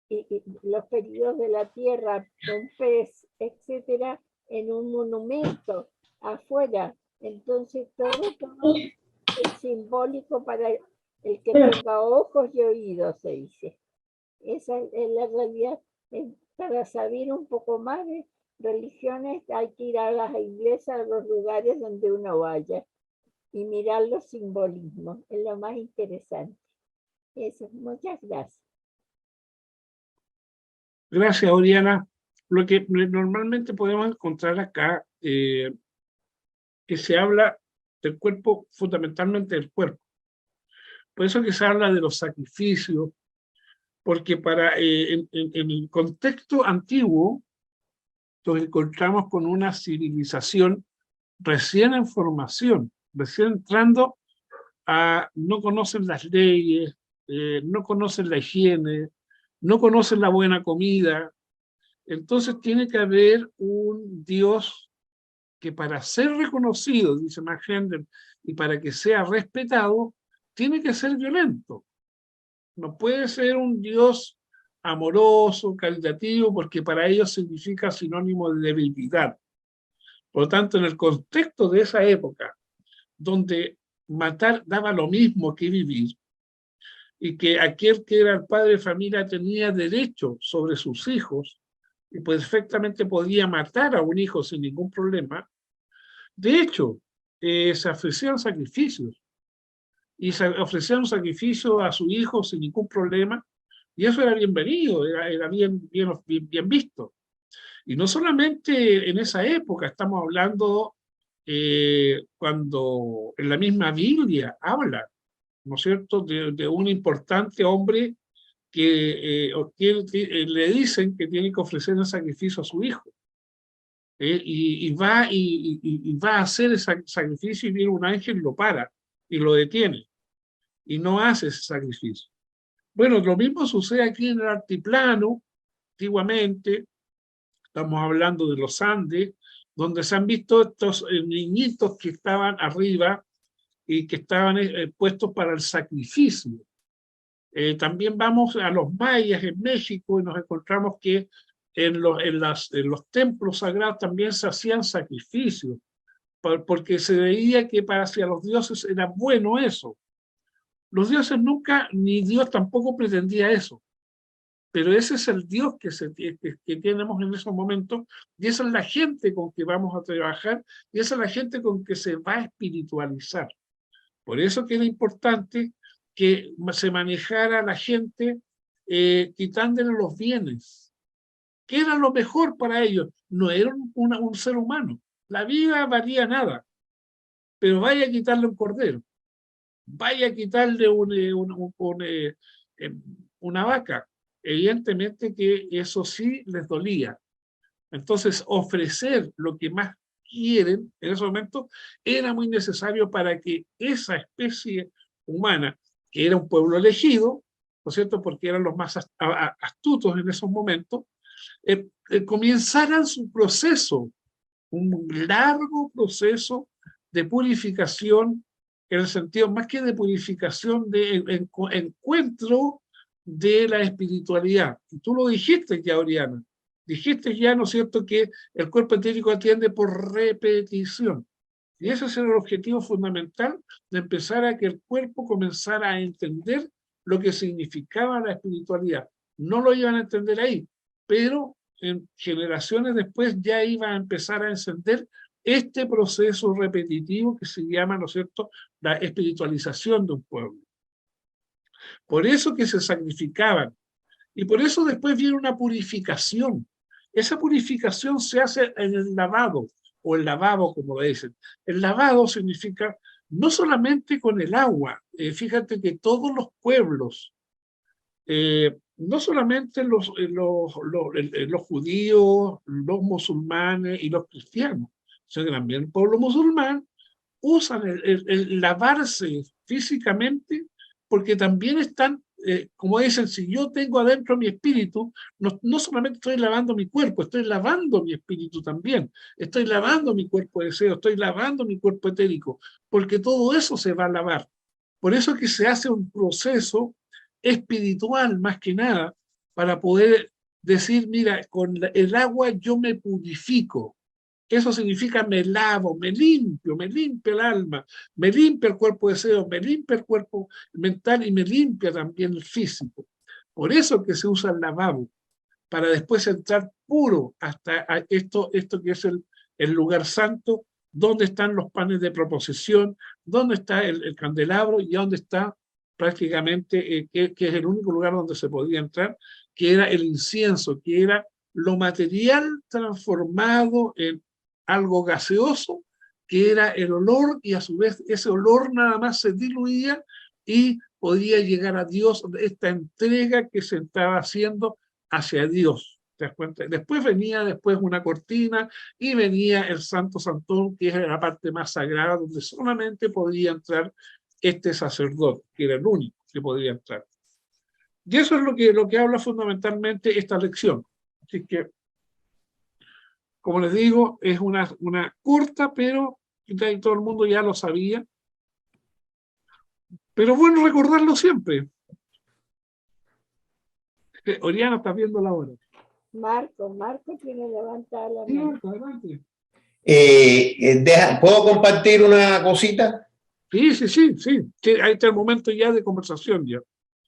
y los períodos de la tierra, un pez, etcétera, en un monumento afuera. Entonces, todo es simbólico para el que tenga ojos y oídos, se dice. Esa es la realidad. Para saber un poco más de religiones hay que ir a las iglesias, a los lugares donde uno vaya y mirar los simbolismos. Es lo más interesante. Eso, muchas gracias. Gracias, Oriana. Lo que normalmente podemos encontrar acá, que se habla del cuerpo, fundamentalmente del cuerpo. Por eso que se habla de los sacrificios, porque en el contexto antiguo nos encontramos con una civilización recién en formación, recién entrando no conocen las leyes, no conocen la higiene, no conocen la buena comida. Entonces tiene que haber un Dios que para ser reconocido, dice Max Hendel, y para que sea respetado, tiene que ser violento. No puede ser un Dios amoroso, caritativo, porque para ellos significa sinónimo de debilidad. Por lo tanto, en el contexto de esa época, donde matar daba lo mismo que vivir, y que aquel que era el padre de familia tenía derecho sobre sus hijos, y perfectamente podía matar a un hijo sin ningún problema. De hecho, se ofrecieron sacrificios, y se ofrecieron sacrificios a su hijo sin ningún problema, y eso era bienvenido, era bien visto. Y no solamente en esa época, estamos hablando cuando en la misma Biblia habla, ¿no es cierto?, de un importante hombre que le dicen que tiene que ofrecer el sacrificio a su hijo. Y va a hacer ese sacrificio y viene un ángel, lo para y lo detiene y no hace ese sacrificio. Bueno, lo mismo sucede aquí en el altiplano. Antiguamente, estamos hablando de los Andes, donde se han visto estos niñitos que estaban arriba y que estaban puestos para el sacrificio. También vamos a los mayas en México y nos encontramos que en los templos sagrados también se hacían sacrificios, porque se veía que para hacia los dioses era bueno eso. Los dioses nunca, ni Dios tampoco pretendía eso, pero ese es el Dios que tenemos en esos momentos, y esa es la gente con que vamos a trabajar, y esa es la gente con que se va a espiritualizar. Por eso que era importante que se manejara a la gente quitándole los bienes. ¿Qué era lo mejor para ellos? No era un ser humano. La vida valía nada, pero vaya a quitarle un cordero, vaya a quitarle una vaca. Evidentemente que eso sí les dolía. Entonces, ofrecer lo que más quieren en ese momento era muy necesario para que esa especie humana, que era un pueblo elegido, ¿no es cierto?, porque eran los más astutos en esos momentos, comenzaran su proceso, un largo proceso de purificación, en el sentido más que de purificación, de encuentro de la espiritualidad. Y tú lo dijiste ya, Oriana. Dijiste ya, ¿no es cierto?, que el cuerpo etérico atiende por repetición. Y ese era el objetivo fundamental de empezar a que el cuerpo comenzara a entender lo que significaba la espiritualidad. No lo iban a entender ahí, pero en generaciones después ya iba a empezar a encender este proceso repetitivo que se llama, ¿no es cierto?, la espiritualización de un pueblo. Por eso que se sacrificaban. Y por eso después viene una purificación. Esa purificación se hace en el lavado, o el lavabo, como lo dicen. El lavado significa no solamente con el agua. Fíjate que todos los pueblos, no solamente los judíos, los musulmanes y los cristianos, sino que también el pueblo musulmán usan el lavarse físicamente porque también están, como dicen, si yo tengo adentro mi espíritu, no solamente estoy lavando mi cuerpo, estoy lavando mi espíritu también, estoy lavando mi cuerpo de deseo, estoy lavando mi cuerpo etérico, porque todo eso se va a lavar. Por eso es que se hace un proceso espiritual más que nada para poder decir, mira, con el agua yo me purifico. Eso significa me lavo, me limpio el alma, me limpia el cuerpo de deseo, me limpia el cuerpo mental y me limpia también el físico. Por eso que se usa el lavabo, para después entrar puro hasta esto que es el lugar santo, donde están los panes de proposición, donde está el candelabro y donde está prácticamente, que es el único lugar donde se podía entrar, que era el incienso, que era lo material transformado en algo gaseoso, que era el olor, y a su vez ese olor nada más se diluía y podía llegar a Dios, esta entrega que se estaba haciendo hacia Dios. ¿Te das cuenta? Después venía una cortina y venía el Santo Santón, que es la parte más sagrada, donde solamente podía entrar este sacerdote, que era el único que podía entrar. Y eso es lo que habla fundamentalmente esta lección. Así que, como les digo, es una corta, pero todo el mundo ya lo sabía. Pero bueno recordarlo siempre. Oriana, estás viendo la hora. Marco tiene levantada la mano. Adelante. ¿Puedo compartir una cosita? Sí. Ahí está el momento ya de conversación ya.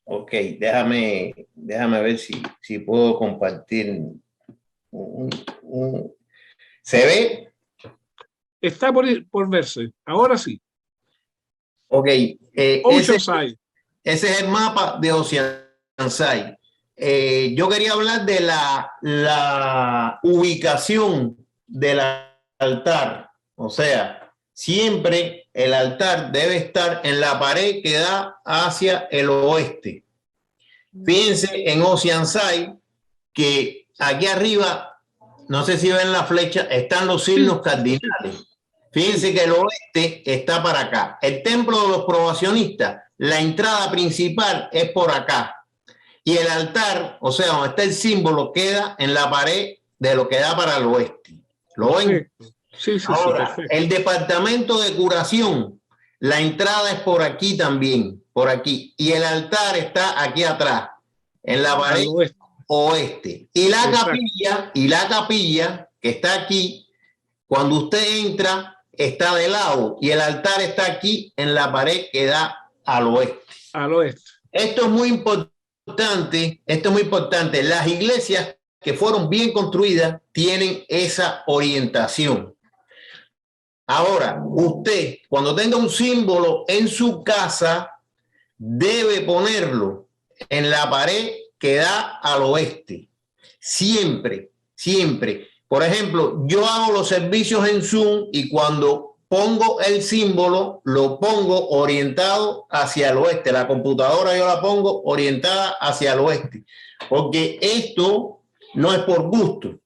Ok, déjame ver si puedo compartir. ¿Se ve? Está por verse. Ahora sí. Ok. Oceanside. Ese es el mapa de Oceanside. Yo quería hablar de la ubicación del altar. O sea, siempre el altar debe estar en la pared que da hacia el oeste. Fíjense en Oceanside que aquí arriba, no sé si ven la flecha, están los signos cardinales. Fíjense que el oeste está para acá. El templo de los probacionistas, la entrada principal es por acá. Y el altar, o sea, donde está el símbolo, queda en la pared de lo que da para el oeste. ¿Lo ven? Sí, ahora, perfecto. El departamento de curación, la entrada es por aquí también, por aquí. Y el altar está aquí atrás, en la pared oeste. Y la capilla que está aquí, cuando usted entra, está de lado. Y el altar está aquí en la pared que da al oeste. Al oeste. Esto es muy importante. Las iglesias que fueron bien construidas tienen esa orientación. Ahora, usted, cuando tenga un símbolo en su casa, debe ponerlo en la pared que da al oeste. Siempre. Por ejemplo, yo hago los servicios en Zoom y cuando pongo el símbolo, lo pongo orientado hacia el oeste. La computadora yo la pongo orientada hacia el oeste, porque esto no es por gusto.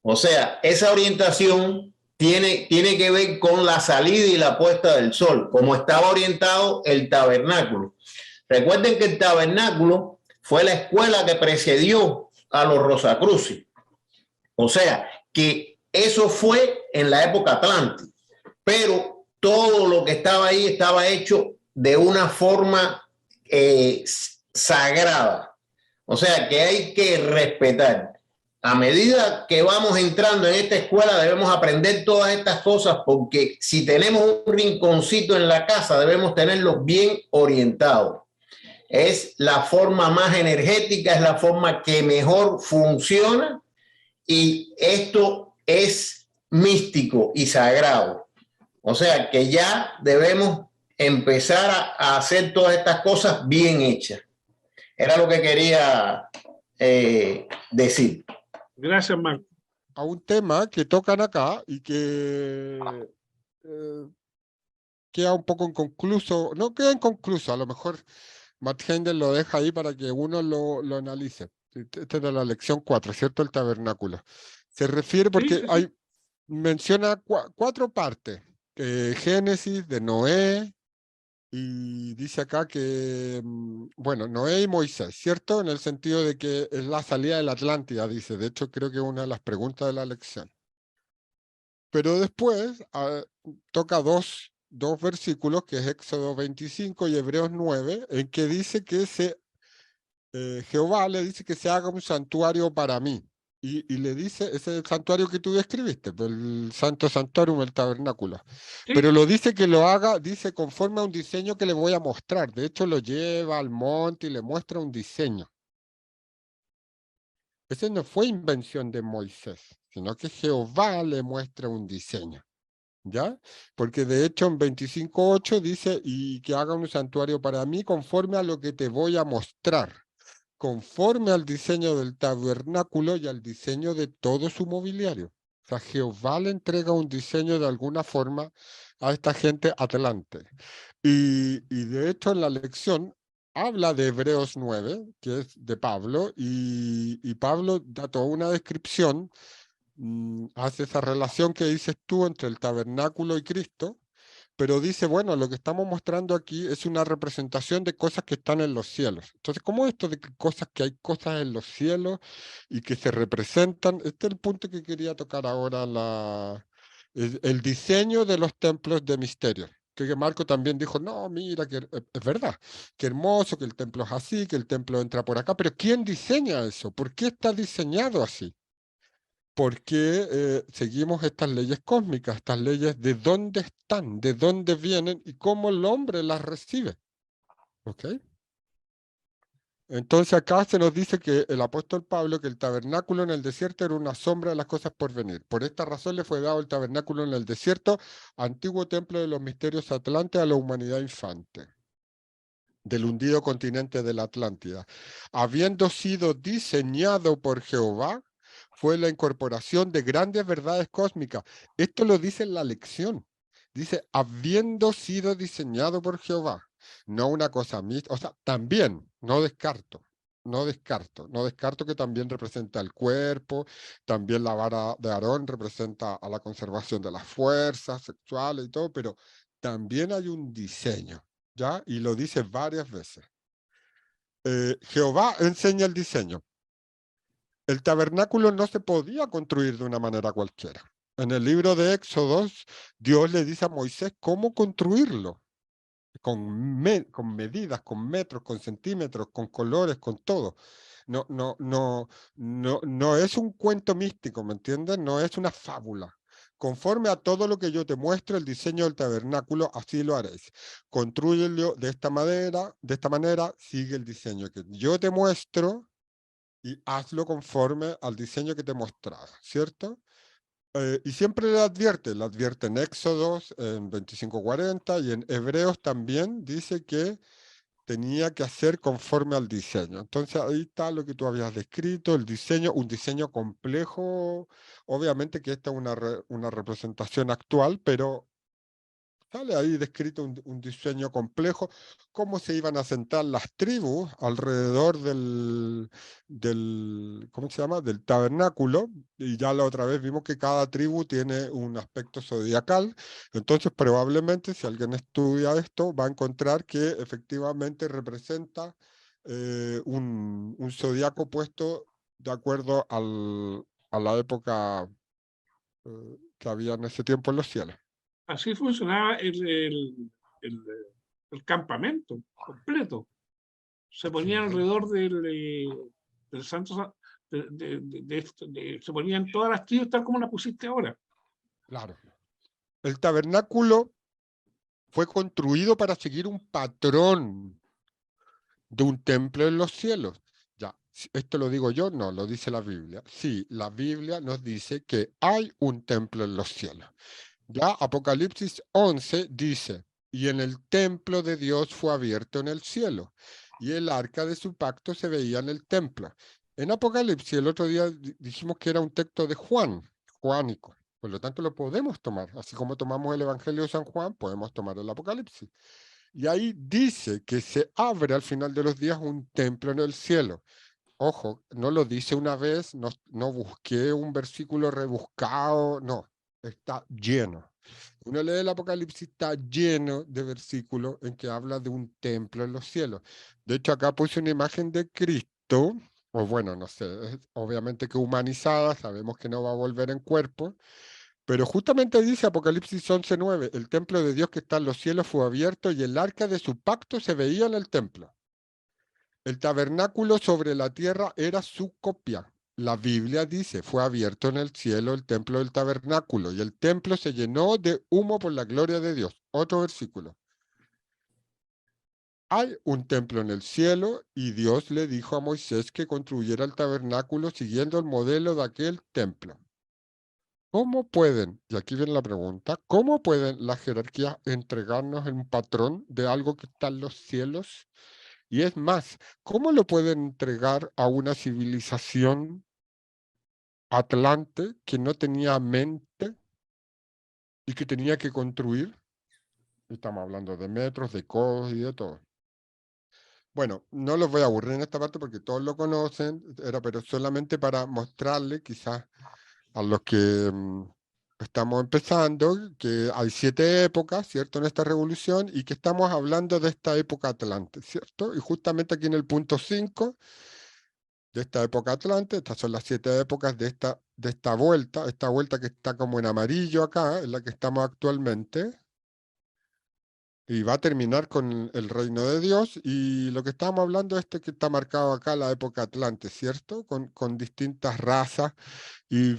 O sea, esa orientación tiene que ver con la salida y la puesta del sol, como estaba orientado el tabernáculo. Recuerden que el tabernáculo fue la escuela que precedió a los Rosacruces. O sea, que eso fue en la época atlántica. Pero todo lo que estaba ahí estaba hecho de una forma sagrada. O sea, que hay que respetar. a medida que vamos entrando en esta escuela debemos aprender todas estas cosas, porque si tenemos un rinconcito en la casa debemos tenerlo bien orientado. Es la forma más energética, es la forma que mejor funciona, y esto es místico y sagrado. O sea que ya debemos empezar a hacer todas estas cosas bien hechas. Era lo que quería decir. Gracias, Marco. A un tema que tocan acá y que queda un poco inconcluso, no queda inconcluso, a lo mejor Matt Heindel lo deja ahí para que uno lo analice. Esta es de la lección 4, ¿cierto? El tabernáculo. Se refiere porque Sí. hay, menciona 4 partes. Génesis, de Noé, y dice acá que, bueno, Noé y Moisés, ¿cierto? En el sentido de que es la salida de la Atlántida, dice. De hecho, creo que es una de las preguntas de la lección. Pero después toca dos versículos, que es Éxodo 25 y Hebreos 9, en que dice que Jehová le dice que se haga un santuario para mí. Y le dice, ese es el santuario que tú describiste, el Santo Santorum, el tabernáculo. Sí. Pero lo dice que lo haga, dice, conforme a un diseño que le voy a mostrar. De hecho, lo lleva al monte y le muestra un diseño. Ese no fue invención de Moisés, sino que Jehová le muestra un diseño. ¿Ya? Porque de hecho en 25:8 dice, y que haga un santuario para mí conforme a lo que te voy a mostrar, conforme al diseño del tabernáculo y al diseño de todo su mobiliario. O sea, Jehová le entrega un diseño de alguna forma a esta gente atlante. Y de hecho en la lección habla de Hebreos 9, que es de Pablo, y Pablo da toda una descripción, hace esa relación que dices tú entre el tabernáculo y Cristo, pero dice, bueno, lo que estamos mostrando aquí es una representación de cosas que están en los cielos. Entonces, ¿cómo esto de que hay cosas en los cielos y que se representan? Este es el punto que quería tocar ahora, el diseño de los templos de misterio. Que Marco también dijo, no, mira, que es verdad, qué hermoso, que el templo es así, que el templo entra por acá, pero ¿quién diseña eso? ¿Por qué está diseñado así? Porque seguimos estas leyes cósmicas, estas leyes de dónde están, de dónde vienen y cómo el hombre las recibe. ¿Ok? Entonces acá se nos dice que el apóstol Pablo, que el tabernáculo en el desierto era una sombra de las cosas por venir. Por esta razón le fue dado el tabernáculo en el desierto, antiguo templo de los misterios atlantes a la humanidad infante del hundido continente de la Atlántida. Habiendo sido diseñado por Jehová, fue la incorporación de grandes verdades cósmicas. Esto lo dice en la lección. Dice, habiendo sido diseñado por Jehová. No una cosa mixta. O sea, también, no descarto que también representa el cuerpo, también la vara de Aarón representa a la conservación de las fuerzas sexuales y todo, pero también hay un diseño, ¿ya? Y lo dice varias veces. Jehová enseña el diseño. El tabernáculo no se podía construir de una manera cualquiera. En el libro de Éxodos, Dios le dice a Moisés cómo construirlo. Con medidas, con metros, con centímetros, con colores, con todo. No es un cuento místico, ¿me entiendes? No es una fábula. Conforme a todo lo que yo te muestro, el diseño del tabernáculo, así lo haréis. Constrúyelo de esta manera, sigue el diseño que yo te muestro y hazlo conforme al diseño que te he mostrado, ¿cierto? Y siempre le advierte en Éxodos, en 25:40, y en Hebreos también dice que tenía que hacer conforme al diseño. Entonces ahí está lo que tú habías descrito, el diseño, un diseño complejo. Obviamente que esta es una representación actual, pero sale ahí descrito un diseño complejo, cómo se iban a sentar las tribus alrededor ¿cómo se llama? Del tabernáculo, y ya la otra vez vimos que cada tribu tiene un aspecto zodiacal. Entonces probablemente si alguien estudia esto va a encontrar que efectivamente representa un zodiaco puesto de acuerdo a la época que había en ese tiempo en los cielos. Así funcionaba el campamento completo. Se ponían alrededor del se ponían todas las tribus tal como la pusiste ahora. Claro. El tabernáculo fue construido para seguir un patrón de un templo en los cielos. Ya, esto lo digo yo, no, lo dice la Biblia. Sí, la Biblia nos dice que hay un templo en los cielos. Ya, Apocalipsis 11 dice, y en el templo de Dios fue abierto en el cielo, y el arca de su pacto se veía en el templo. En Apocalipsis, el otro día dijimos que era un texto de Juan, Juánico. Por lo tanto, lo podemos tomar. Así como tomamos el Evangelio de San Juan, podemos tomar el Apocalipsis. Y ahí dice que se abre al final de los días un templo en el cielo. Ojo, no lo dice una vez, no busqué un versículo rebuscado, no, está lleno. Uno lee el Apocalipsis, está lleno de versículos en que habla de un templo en los cielos. De hecho, acá puse una imagen de Cristo, o bueno, no sé, obviamente que humanizada, sabemos que no va a volver en cuerpo, pero justamente dice Apocalipsis 11:9, el templo de Dios que está en los cielos fue abierto y el arca de su pacto se veía en el templo. El tabernáculo sobre la tierra era su copia. La Biblia dice, fue abierto en el cielo el templo del tabernáculo y el templo se llenó de humo por la gloria de Dios. Otro versículo. Hay un templo en el cielo y Dios le dijo a Moisés que construyera el tabernáculo siguiendo el modelo de aquel templo. ¿Cómo pueden, y aquí viene la pregunta, cómo pueden las jerarquías entregarnos un patrón de algo que está en los cielos? Y es más, ¿cómo lo pueden entregar a una civilización atlante que no tenía mente y que tenía que construir? Estamos hablando de metros, de codos y de todo. Bueno, no los voy a aburrir en esta parte porque todos lo conocen, pero solamente para mostrarle quizás a los que estamos empezando, que hay 7 épocas, ¿cierto?, en esta revolución y que estamos hablando de esta época atlante, ¿cierto? Y justamente aquí en el punto 5 de esta época atlante, estas son las 7 épocas de esta vuelta que está como en amarillo acá, en la que estamos actualmente, y va a terminar con el reino de Dios, y lo que estamos hablando es que está marcado acá la época atlante, ¿cierto? Con distintas razas, y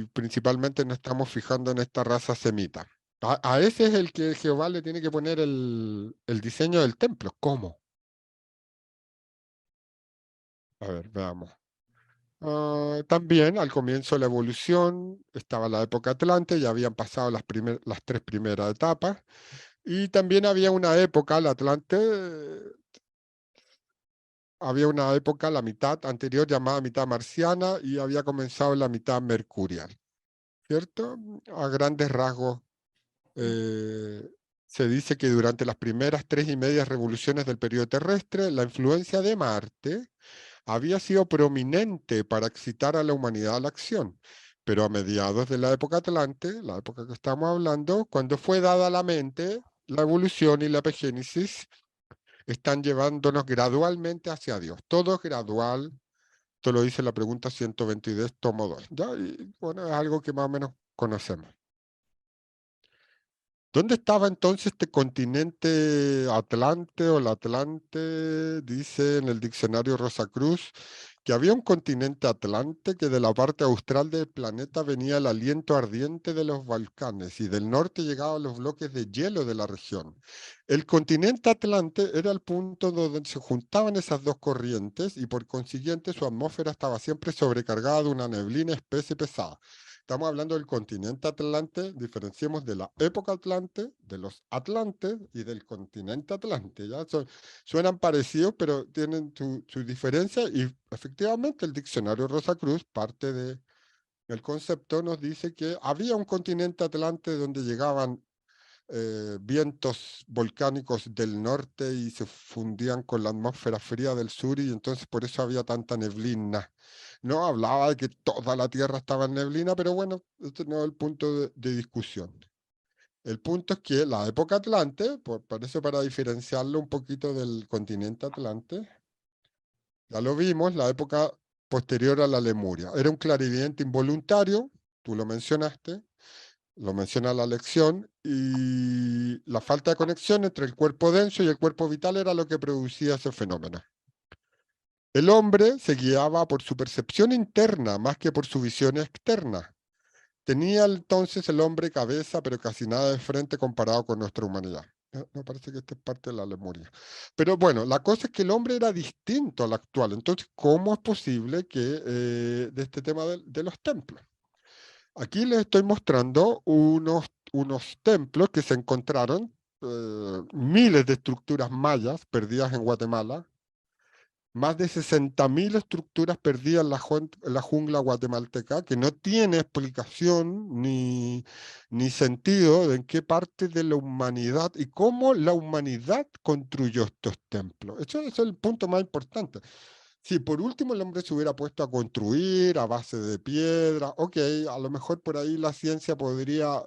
principalmente nos estamos fijando en esta raza semita. A ese es el que Jehová le tiene que poner el diseño del templo. ¿Cómo? A ver, veamos. También al comienzo de la evolución estaba la época atlante, ya habían pasado las 3 primeras etapas, y también había una época, el Atlante, había una época, la mitad anterior llamada mitad marciana, y había comenzado la mitad mercurial, ¿cierto? A grandes rasgos, se dice que durante las primeras 3,5 revoluciones del periodo terrestre, la influencia de Marte había sido prominente para excitar a la humanidad a la acción. Pero a mediados de la época Atlante, la época que estamos hablando, cuando fue dada a la mente, la evolución y la epigénesis están llevándonos gradualmente hacia Dios. Todo es gradual, esto lo dice la pregunta 122, tomo 2. ¿Ya? Y, bueno, es algo que más o menos conocemos. ¿Dónde estaba entonces este continente Atlante o la Atlante? Dice en el diccionario Rosacruz que había un continente Atlante que de la parte austral del planeta venía el aliento ardiente de los volcanes y del norte llegaban los bloques de hielo de la región. El continente Atlante era el punto donde se juntaban esas dos corrientes y por consiguiente su atmósfera estaba siempre sobrecargada de una neblina espesa y pesada. Estamos hablando del continente Atlante, diferenciemos de la época Atlante, de los Atlantes y del continente Atlante. ¿Ya? Suenan parecidos, pero tienen su diferencia y efectivamente el diccionario Rosacruz, parte del concepto, nos dice que había un continente Atlante donde llegaban vientos volcánicos del norte y se fundían con la atmósfera fría del sur y entonces por eso había tanta neblina. No hablaba de que toda la Tierra estaba en neblina, pero bueno, este no es el punto de discusión. El punto es que la época Atlante, por eso para diferenciarlo un poquito del continente Atlante, ya lo vimos, la época posterior a la Lemuria. Era un clarividente involuntario, tú lo mencionaste, lo menciona la lección, y la falta de conexión entre el cuerpo denso y el cuerpo vital era lo que producía ese fenómeno. El hombre se guiaba por su percepción interna más que por su visión externa. Tenía entonces el hombre cabeza, pero casi nada de frente comparado con nuestra humanidad. Me parece que esta es parte de la Lemuria. Pero bueno, la cosa es que el hombre era distinto al actual. Entonces, ¿cómo es posible que de este tema de los templos? Aquí les estoy mostrando unos templos que se encontraron, miles de estructuras mayas perdidas en Guatemala, más de 60.000 estructuras perdidas en la jungla guatemalteca, que no tiene explicación ni sentido de en qué parte de la humanidad y cómo la humanidad construyó estos templos. Eso es el punto más importante. Si por último el hombre se hubiera puesto a construir a base de piedra, ok, a lo mejor por ahí la ciencia podría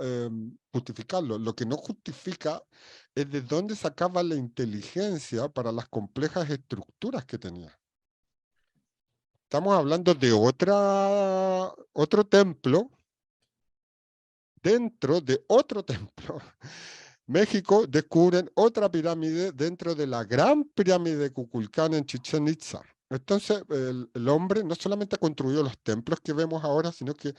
justificarlo. Lo que no justifica es de dónde sacaba la inteligencia para las complejas estructuras que tenía. Estamos hablando de otro templo dentro de otro templo. México descubren otra pirámide dentro de la gran pirámide de Kukulcán en Chichén Itzá. Entonces, el hombre no solamente construyó los templos que vemos ahora, sino que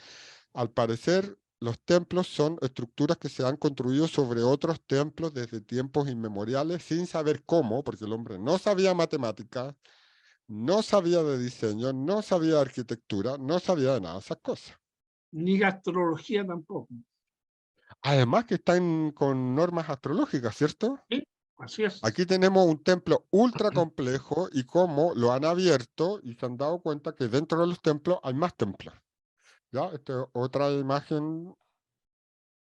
al parecer los templos son estructuras que se han construido sobre otros templos desde tiempos inmemoriales sin saber cómo, porque el hombre no sabía matemáticas, no sabía de diseño, no sabía de arquitectura, no sabía de nada de esas cosas. Ni astrología tampoco. Además que están con normas astrológicas, ¿cierto? Sí, así es. Aquí tenemos un templo ultra complejo y cómo lo han abierto y se han dado cuenta que dentro de los templos hay más templos. ¿Ya? Esta es otra imagen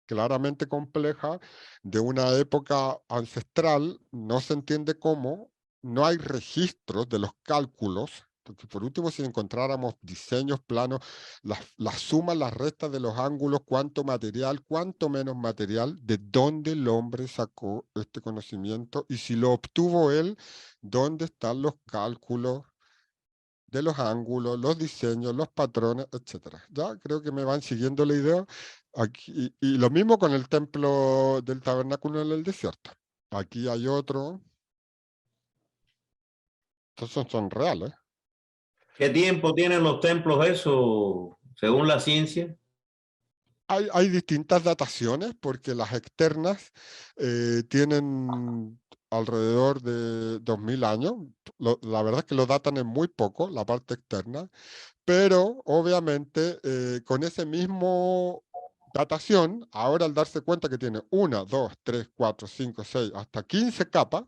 claramente compleja de una época ancestral, no se entiende cómo, no hay registros de los cálculos, porque por último si encontráramos diseños, planos, las sumas, las restas de los ángulos, cuánto material, cuánto menos material, de dónde el hombre sacó este conocimiento y si lo obtuvo él, dónde están los cálculos de los ángulos, los diseños, los patrones, etcétera. Ya creo que me van siguiendo la idea. Aquí, y lo mismo con el templo del tabernáculo en el desierto. Aquí hay otro. Estos son reales. ¿Qué tiempo tienen los templos eso, según la ciencia? Hay distintas dataciones porque las externas tienen alrededor de 2000 años. La verdad es que lo datan en muy poco, la parte externa. Pero obviamente con ese mismo datación, ahora al darse cuenta que tiene 1, 2, 3, 4, 5, 6, hasta 15 capas,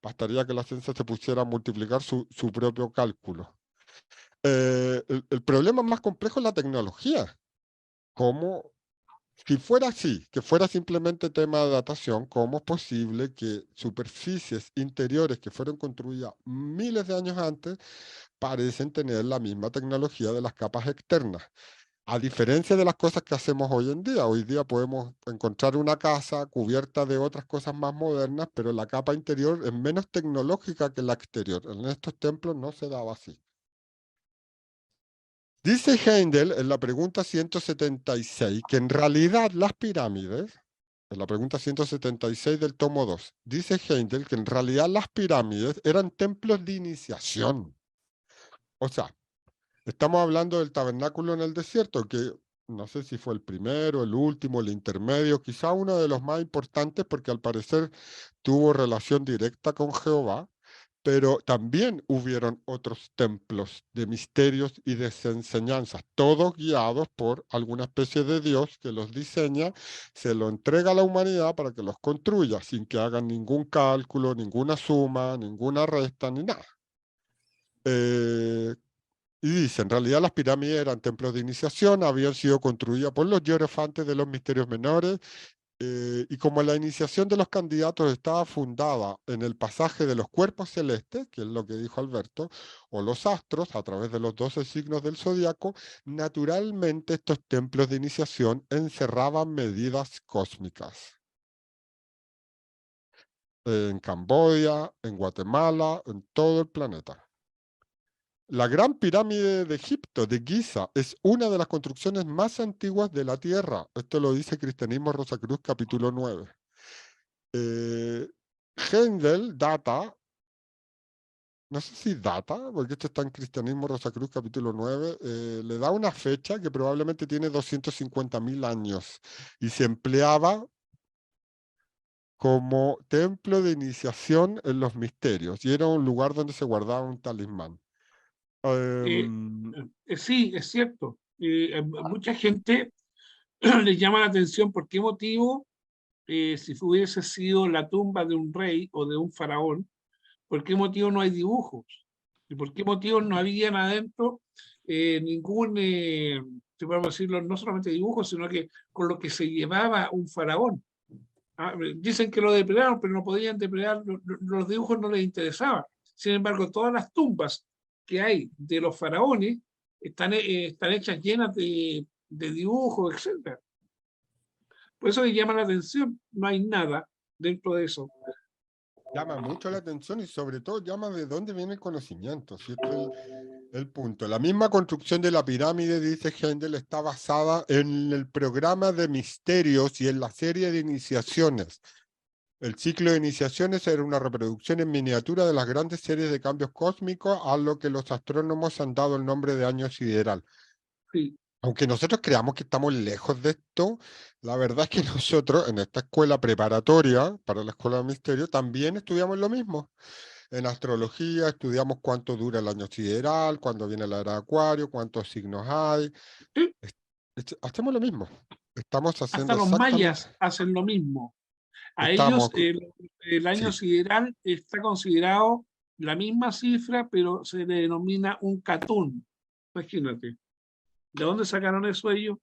bastaría que la ciencia se pusiera a multiplicar su propio cálculo. El problema más complejo es la tecnología. ¿Cómo, si fuera así, que fuera simplemente tema de datación, cómo es posible que superficies interiores que fueron construidas miles de años antes parecen tener la misma tecnología de las capas externas? A diferencia de las cosas que hacemos hoy día podemos encontrar una casa cubierta de otras cosas más modernas, pero la capa interior es menos tecnológica que la exterior. En estos templos no se daba así. Dice Heindel en la pregunta 176 que en realidad las pirámides, en la pregunta 176 del tomo 2, dice Heindel que en realidad las pirámides eran templos de iniciación. O sea, estamos hablando del tabernáculo en el desierto, que no sé si fue el primero, el último, el intermedio, quizá uno de los más importantes porque al parecer tuvo relación directa con Jehová, pero también hubieron otros templos de misterios y de enseñanzas, todos guiados por alguna especie de Dios que los diseña, se lo entrega a la humanidad para que los construya, sin que hagan ningún cálculo, ninguna suma, ninguna resta, ni nada. Y dice, en realidad las pirámides eran templos de iniciación, habían sido construidas por los hierofantes de los misterios menores, y como la iniciación de los candidatos estaba fundada en el pasaje de los cuerpos celestes, que es lo que dijo Alberto, o los astros, a través de los 12 signos del zodiaco, naturalmente estos templos de iniciación encerraban medidas cósmicas. En Camboya, en Guatemala, en todo el planeta. La Gran Pirámide de Egipto, de Giza, es una de las construcciones más antiguas de la Tierra. Esto lo dice Cristianismo Rosacruz, capítulo 9. Heindel data no sé si data, porque esto está en Cristianismo Rosacruz, capítulo 9, le da una fecha que probablemente tiene 250.000 años y se empleaba como templo de iniciación en los misterios y era un lugar donde se guardaba un talismán. Eh, Em, sí, es cierto. Mucha gente le llama la atención por qué motivo, si hubiese sido la tumba de un rey o de un faraón, por qué motivo no hay dibujos y por qué motivo no habían adentro ningún, si podemos decirlo, no solamente dibujos, sino que con lo que se llevaba un faraón. Dicen que lo depredaron, pero no podían depredar, los dibujos no les interesaban. Sin embargo, todas las tumbas que hay de los faraones están hechas llenas de dibujos, etc. Por eso le llama la atención, no hay nada dentro de eso. llama mucho la atención y sobre todo llama de dónde viene el conocimiento, ¿sí? Este es el punto. La misma construcción de la pirámide, dice Händel, está basada en el programa de misterios y en la serie de iniciaciones. El ciclo de iniciaciones era una reproducción en miniatura de las grandes series de cambios cósmicos a lo que los astrónomos han dado el nombre de año sideral. Sí, Aunque nosotros creamos que estamos lejos de esto, la verdad es que nosotros en esta escuela preparatoria para la Escuela de Misterio también estudiamos lo mismo. En astrología estudiamos cuánto dura el año sideral, cuándo viene la era de Acuario, cuántos signos hay. sí. Hacemos lo mismo. Estamos Hasta haciendo los exactamente. mayas hacen lo mismo. A Estamos. ellos el año Sí. sideral está considerado la misma cifra, pero se le denomina un catún. Imagínate. ¿De dónde sacaron eso ellos?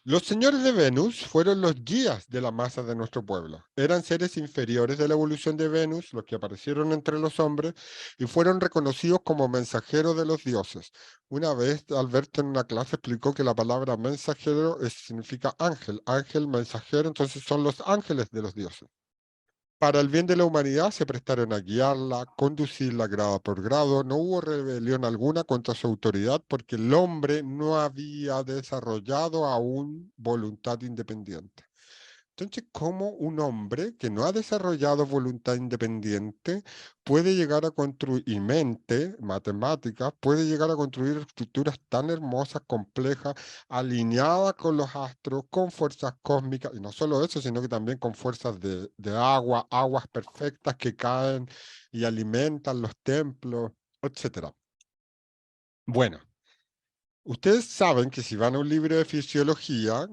Los señores de Venus fueron los guías de la masa de nuestro pueblo. Eran seres inferiores de la evolución de Venus, los que aparecieron entre los hombres, y fueron reconocidos como mensajeros de los dioses. Una vez, Alberto en una clase explicó que la palabra mensajero significa ángel, ángel mensajero, entonces son los ángeles de los dioses. Para el bien de la humanidad se prestaron a guiarla, conducirla grado por grado. No hubo rebelión alguna contra su autoridad porque el hombre no había desarrollado aún voluntad independiente. Entonces, ¿cómo un hombre que no ha desarrollado voluntad independiente puede llegar a construir, y mente, matemáticas, puede llegar a construir estructuras tan hermosas, complejas, alineadas con los astros, con fuerzas cósmicas, y no solo eso, sino que también con fuerzas de agua, aguas perfectas que caen y alimentan los templos, etcétera? Bueno. Ustedes saben que si van a un libro de fisiología,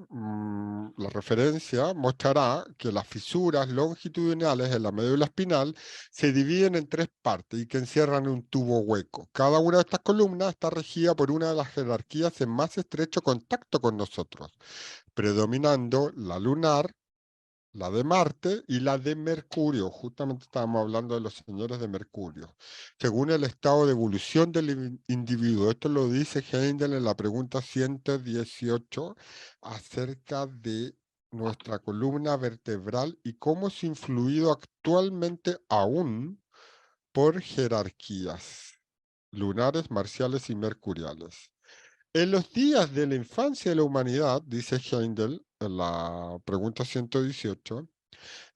la referencia mostrará que las fisuras longitudinales en la médula espinal se dividen en 3 partes y que encierran un tubo hueco. Cada una de estas columnas está regida por una de las jerarquías en más estrecho contacto con nosotros, predominando la lunar, la de Marte y la de Mercurio. Justamente estábamos hablando de los señores de Mercurio. Según el estado de evolución del individuo, esto lo dice Heindel en la pregunta 118 acerca de nuestra columna vertebral y cómo es influido actualmente aún por jerarquías lunares, marciales y mercuriales. En los días de la infancia de la humanidad, dice Heindel en la pregunta 118,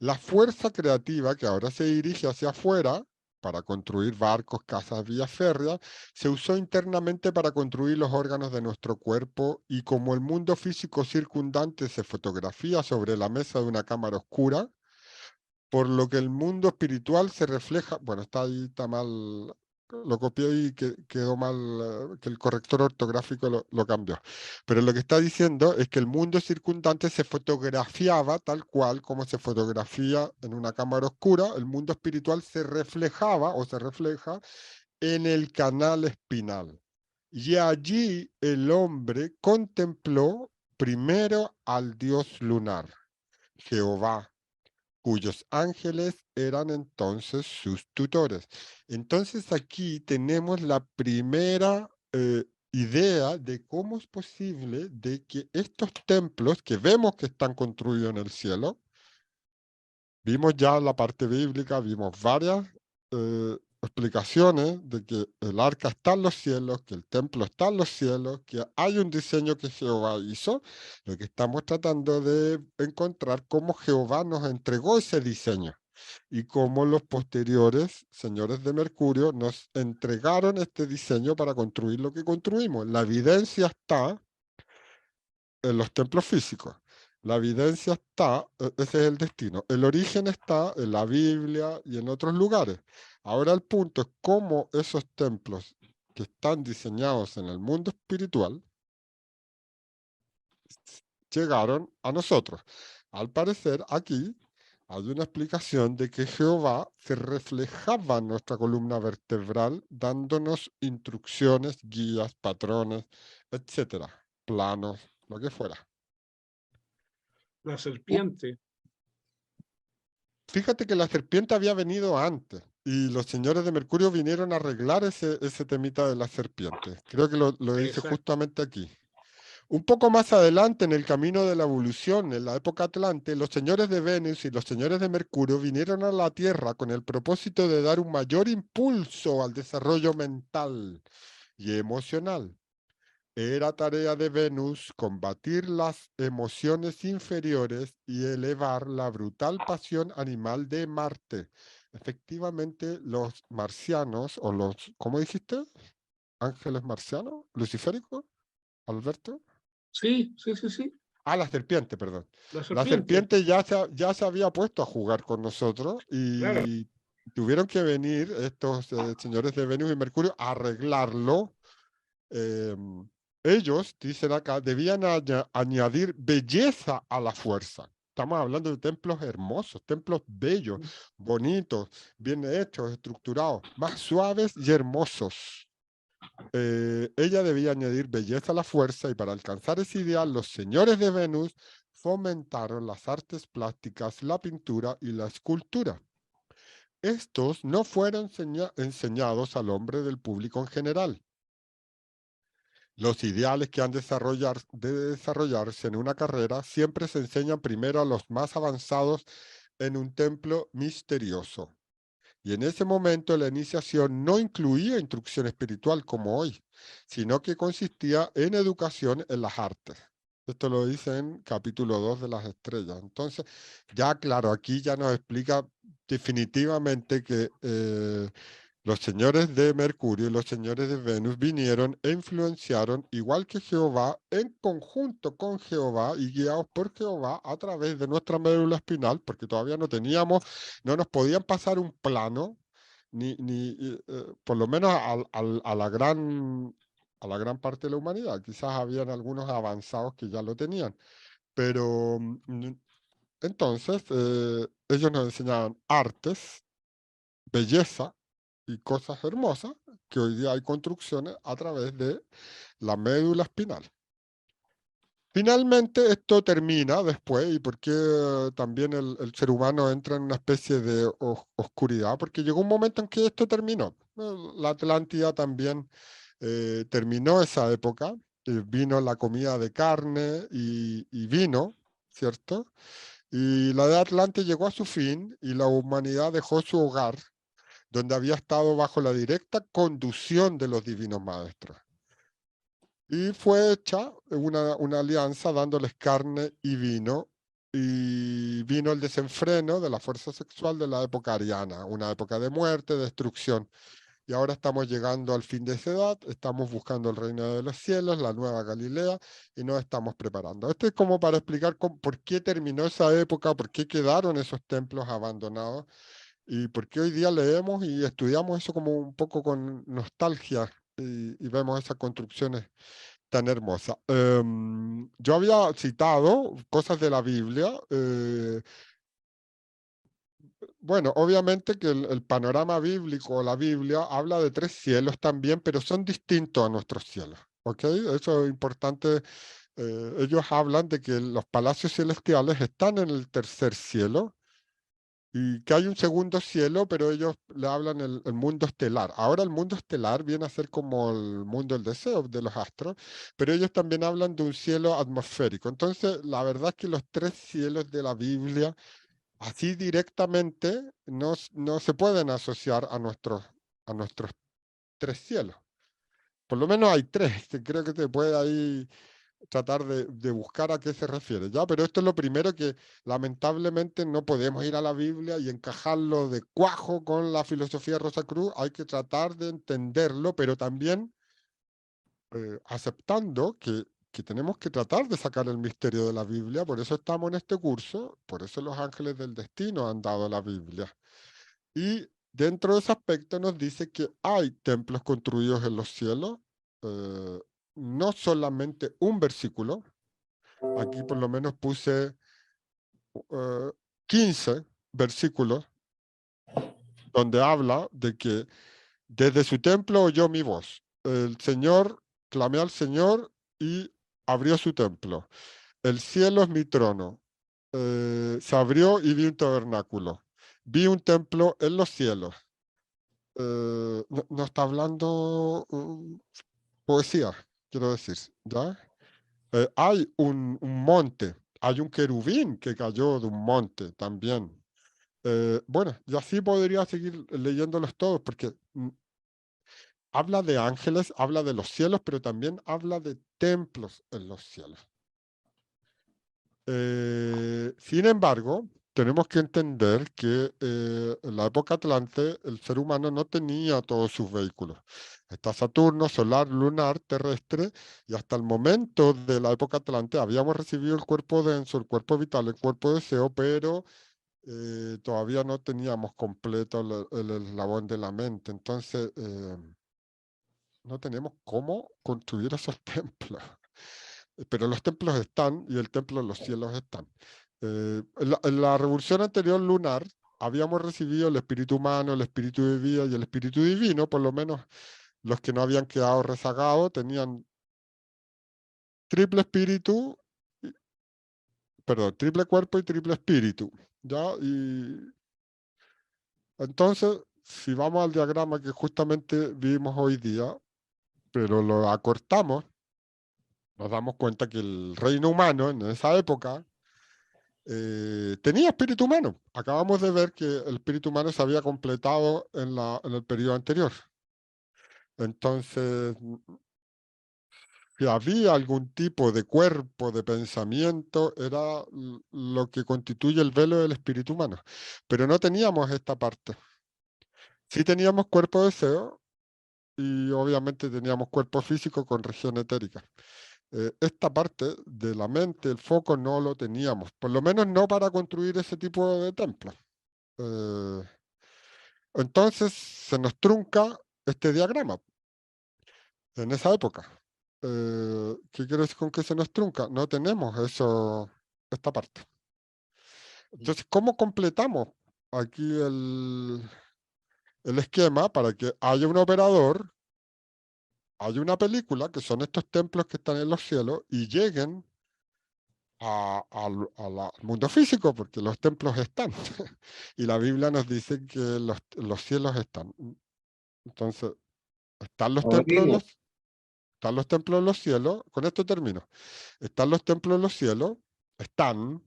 la fuerza creativa que ahora se dirige hacia afuera para construir barcos, casas, vías férreas, se usó internamente para construir los órganos de nuestro cuerpo y como el mundo físico circundante se fotografía sobre la mesa de una cámara oscura, por lo que el mundo espiritual se refleja, bueno, está ahí, está mal, lo copié y quedó mal, que el corrector ortográfico lo cambió. Pero lo que está diciendo es que el mundo circundante se fotografiaba tal cual como se fotografía en una cámara oscura, el mundo espiritual se reflejaba o se refleja en el canal espinal. Y allí el hombre contempló primero al dios lunar, Jehová, cuyos ángeles eran entonces sus tutores. Entonces aquí tenemos la primera idea de cómo es posible de que estos templos que vemos que están construidos en el cielo, vimos ya la parte bíblica, vimos varias explicaciones de que el arca está en los cielos, que el templo está en los cielos, que hay un diseño que Jehová hizo. Lo que estamos tratando de encontrar cómo Jehová nos entregó ese diseño. y cómo los posteriores señores de Mercurio nos entregaron este diseño para construir lo que construimos. La evidencia está en los templos físicos. La evidencia está, ese es el destino. El origen está en la Biblia y en otros lugares. Ahora el punto es cómo esos templos que están diseñados en el mundo espiritual llegaron a nosotros. Al parecer, aquí hay una explicación de que Jehová se reflejaba en nuestra columna vertebral, dándonos instrucciones, guías, patrones, etcétera, planos, lo que fuera. La serpiente. Fíjate que la serpiente había venido antes y los señores de Mercurio vinieron a arreglar ese temita de la serpiente. Creo que lo dice Exacto. justamente aquí. Un poco más adelante, en el camino de la evolución, en la época Atlante, los señores de Venus y los señores de Mercurio vinieron a la Tierra con el propósito de dar un mayor impulso al desarrollo mental y emocional. Era tarea de Venus combatir las emociones inferiores y elevar la brutal pasión animal de Marte. Efectivamente, los marcianos, o los, ¿cómo dijiste? ¿Ángeles marcianos? ¿Luciféricos? ¿Alberto? Sí, sí, sí, sí. Ah, la serpiente, perdón. La La serpiente. serpiente ya se había puesto a jugar con nosotros Claro. y tuvieron que venir estos señores de Venus y Mercurio a arreglarlo. Ellos, dicen acá, debían añadir belleza a la fuerza. Estamos hablando de templos hermosos, templos bellos, bonitos, bien hechos, estructurados, más suaves y hermosos. Ella debía añadir belleza a la fuerza y para alcanzar ese ideal los señores de Venus fomentaron las artes plásticas, la pintura y la escultura. Estos no fueron enseñados al hombre del público en general. Los ideales que han de desarrollarse en una carrera siempre se enseñan primero a los más avanzados en un templo misterioso. Y en ese momento la iniciación no incluía instrucción espiritual como hoy, sino que consistía en educación en las artes. Esto lo dice en capítulo 2 de las estrellas. Entonces, ya claro, aquí ya nos explica definitivamente que los señores de Mercurio y los señores de Venus vinieron e influenciaron, igual que Jehová, en conjunto con Jehová y guiados por Jehová a través de nuestra médula espinal, porque todavía no teníamos, no nos podían pasar un plano, por lo menos a la gran parte de la humanidad. Quizás habían algunos avanzados que ya lo tenían, pero entonces ellos nos enseñaban artes, belleza y cosas hermosas, que hoy día hay construcciones a través de la médula espinal. Finalmente esto termina después, y porque también el ser humano entra en una especie de oscuridad, porque llegó un momento en que esto terminó. La Atlántida también terminó esa época, vino la comida de carne y vino, ¿cierto? Y la edad Atlante llegó a su fin y la humanidad dejó su hogar, donde había estado bajo la directa conducción de los divinos maestros. Y fue hecha una alianza dándoles carne y vino el desenfreno de la fuerza sexual de la época ariana, una época de muerte, destrucción. Y ahora estamos llegando al fin de esa edad, estamos buscando el reino de los cielos, la nueva Galilea, y nos estamos preparando. Esto es como para explicar por qué terminó esa época, por qué quedaron esos templos abandonados, y por qué hoy día leemos y estudiamos eso como un poco con nostalgia, y vemos esas construcciones tan hermosas. Yo había citado cosas de la Biblia. Bueno, obviamente que el panorama bíblico, la Biblia, habla de 3 cielos también, pero son distintos a nuestros cielos. ¿Ok? Eso es importante. Ellos hablan de que los palacios celestiales están en el 3er cielo y que hay un 2º cielo, pero ellos le hablan el mundo estelar. Ahora el mundo estelar viene a ser como el mundo del deseo de los astros, pero ellos también hablan de un cielo atmosférico. Entonces, la verdad es que los 3 cielos de la Biblia así directamente no se pueden asociar a nuestros 3 cielos. Por lo menos hay 3, que creo que te puede ahí tratar de buscar a qué se refiere, ¿ya? Pero esto es lo primero que lamentablemente no podemos ir a la Biblia y encajarlo de cuajo con la filosofía de Rosacruz, hay que tratar de entenderlo, pero también aceptando que tenemos que tratar de sacar el misterio de la Biblia, por eso estamos en este curso, por eso los ángeles del destino han dado la Biblia. Y dentro de ese aspecto nos dice que hay templos construidos en los cielos, no solamente un versículo, aquí por lo menos puse 15 versículos donde habla de que desde su templo oyó mi voz. El Señor, clamé al Señor y abrió su templo. El cielo es mi trono. Se abrió y vi un tabernáculo. Vi un templo en los cielos. No está hablando poesía, quiero decir, ¿ya? Hay un monte, hay un querubín que cayó de un monte también. Bueno, y así podría seguir leyéndolos todos, porque habla de ángeles, habla de los cielos, pero también habla de templos en los cielos. Sin embargo, tenemos que entender que en la época Atlante el ser humano no tenía todos sus vehículos. Está Saturno, solar, lunar, terrestre, y hasta el momento de la época Atlante habíamos recibido el cuerpo denso, el cuerpo vital, el cuerpo deseo, pero todavía no teníamos completo el eslabón de la mente. Entonces, no tenemos cómo construir esos templos. Pero los templos están y el templo en los cielos están. En la revolución anterior lunar habíamos recibido el espíritu humano, el espíritu de vida y el espíritu divino, por lo menos los que no habían quedado rezagados tenían triple espíritu, perdón, triple cuerpo y triple espíritu. ¿Ya? Y entonces, si vamos al diagrama que justamente vimos hoy día, pero lo acortamos, nos damos cuenta que el reino humano en esa época tenía espíritu humano. Acabamos de ver que el espíritu humano se había completado en el periodo anterior. Entonces, si había algún tipo de cuerpo, de pensamiento, era lo que constituye el velo del espíritu humano. Pero no teníamos esta parte. Sí teníamos cuerpo de deseo y obviamente teníamos cuerpo físico con región etérica. Esta parte de la mente, el foco, no lo teníamos, por lo menos no para construir ese tipo de templos. Entonces se nos trunca este diagrama en esa época. ¿Qué quiero decir con que se nos trunca? No tenemos esta parte. Entonces, ¿cómo completamos aquí el esquema para que haya un operador, haya una película, que son estos templos que están en los cielos, y lleguen al mundo físico, porque los templos están. Y la Biblia nos dice que los cielos están. Entonces, están los templos en están los templos en los cielos. Con esto termino. Están los templos en los cielos. Están,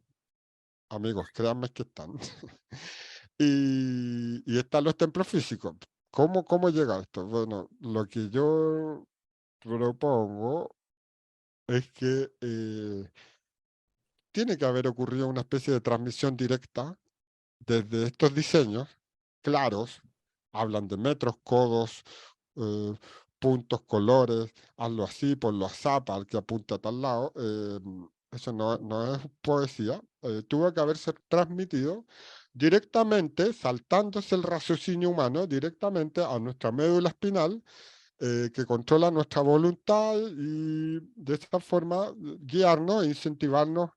amigos, créanme que están. Y están los templos físicos. ¿Cómo llega esto? Bueno, lo que yo propongo es que tiene que haber ocurrido una especie de transmisión directa desde estos diseños claros, hablan de metros, codos, puntos, colores, hazlo así, ponlo así, para el que apunta a tal lado. Eso no es poesía. Tuvo que haberse transmitido directamente, saltándose el raciocinio humano, directamente a nuestra médula espinal, que controla nuestra voluntad y de esta forma guiarnos e incentivarnos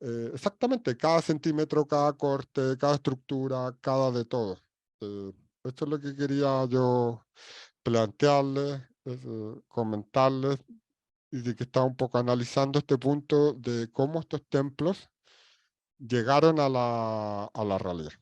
exactamente cada centímetro, cada corte, cada estructura, cada de todo. Esto es lo que quería yo plantearles, comentarles y de que estaba un poco analizando este punto de cómo estos templos llegaron a la realidad.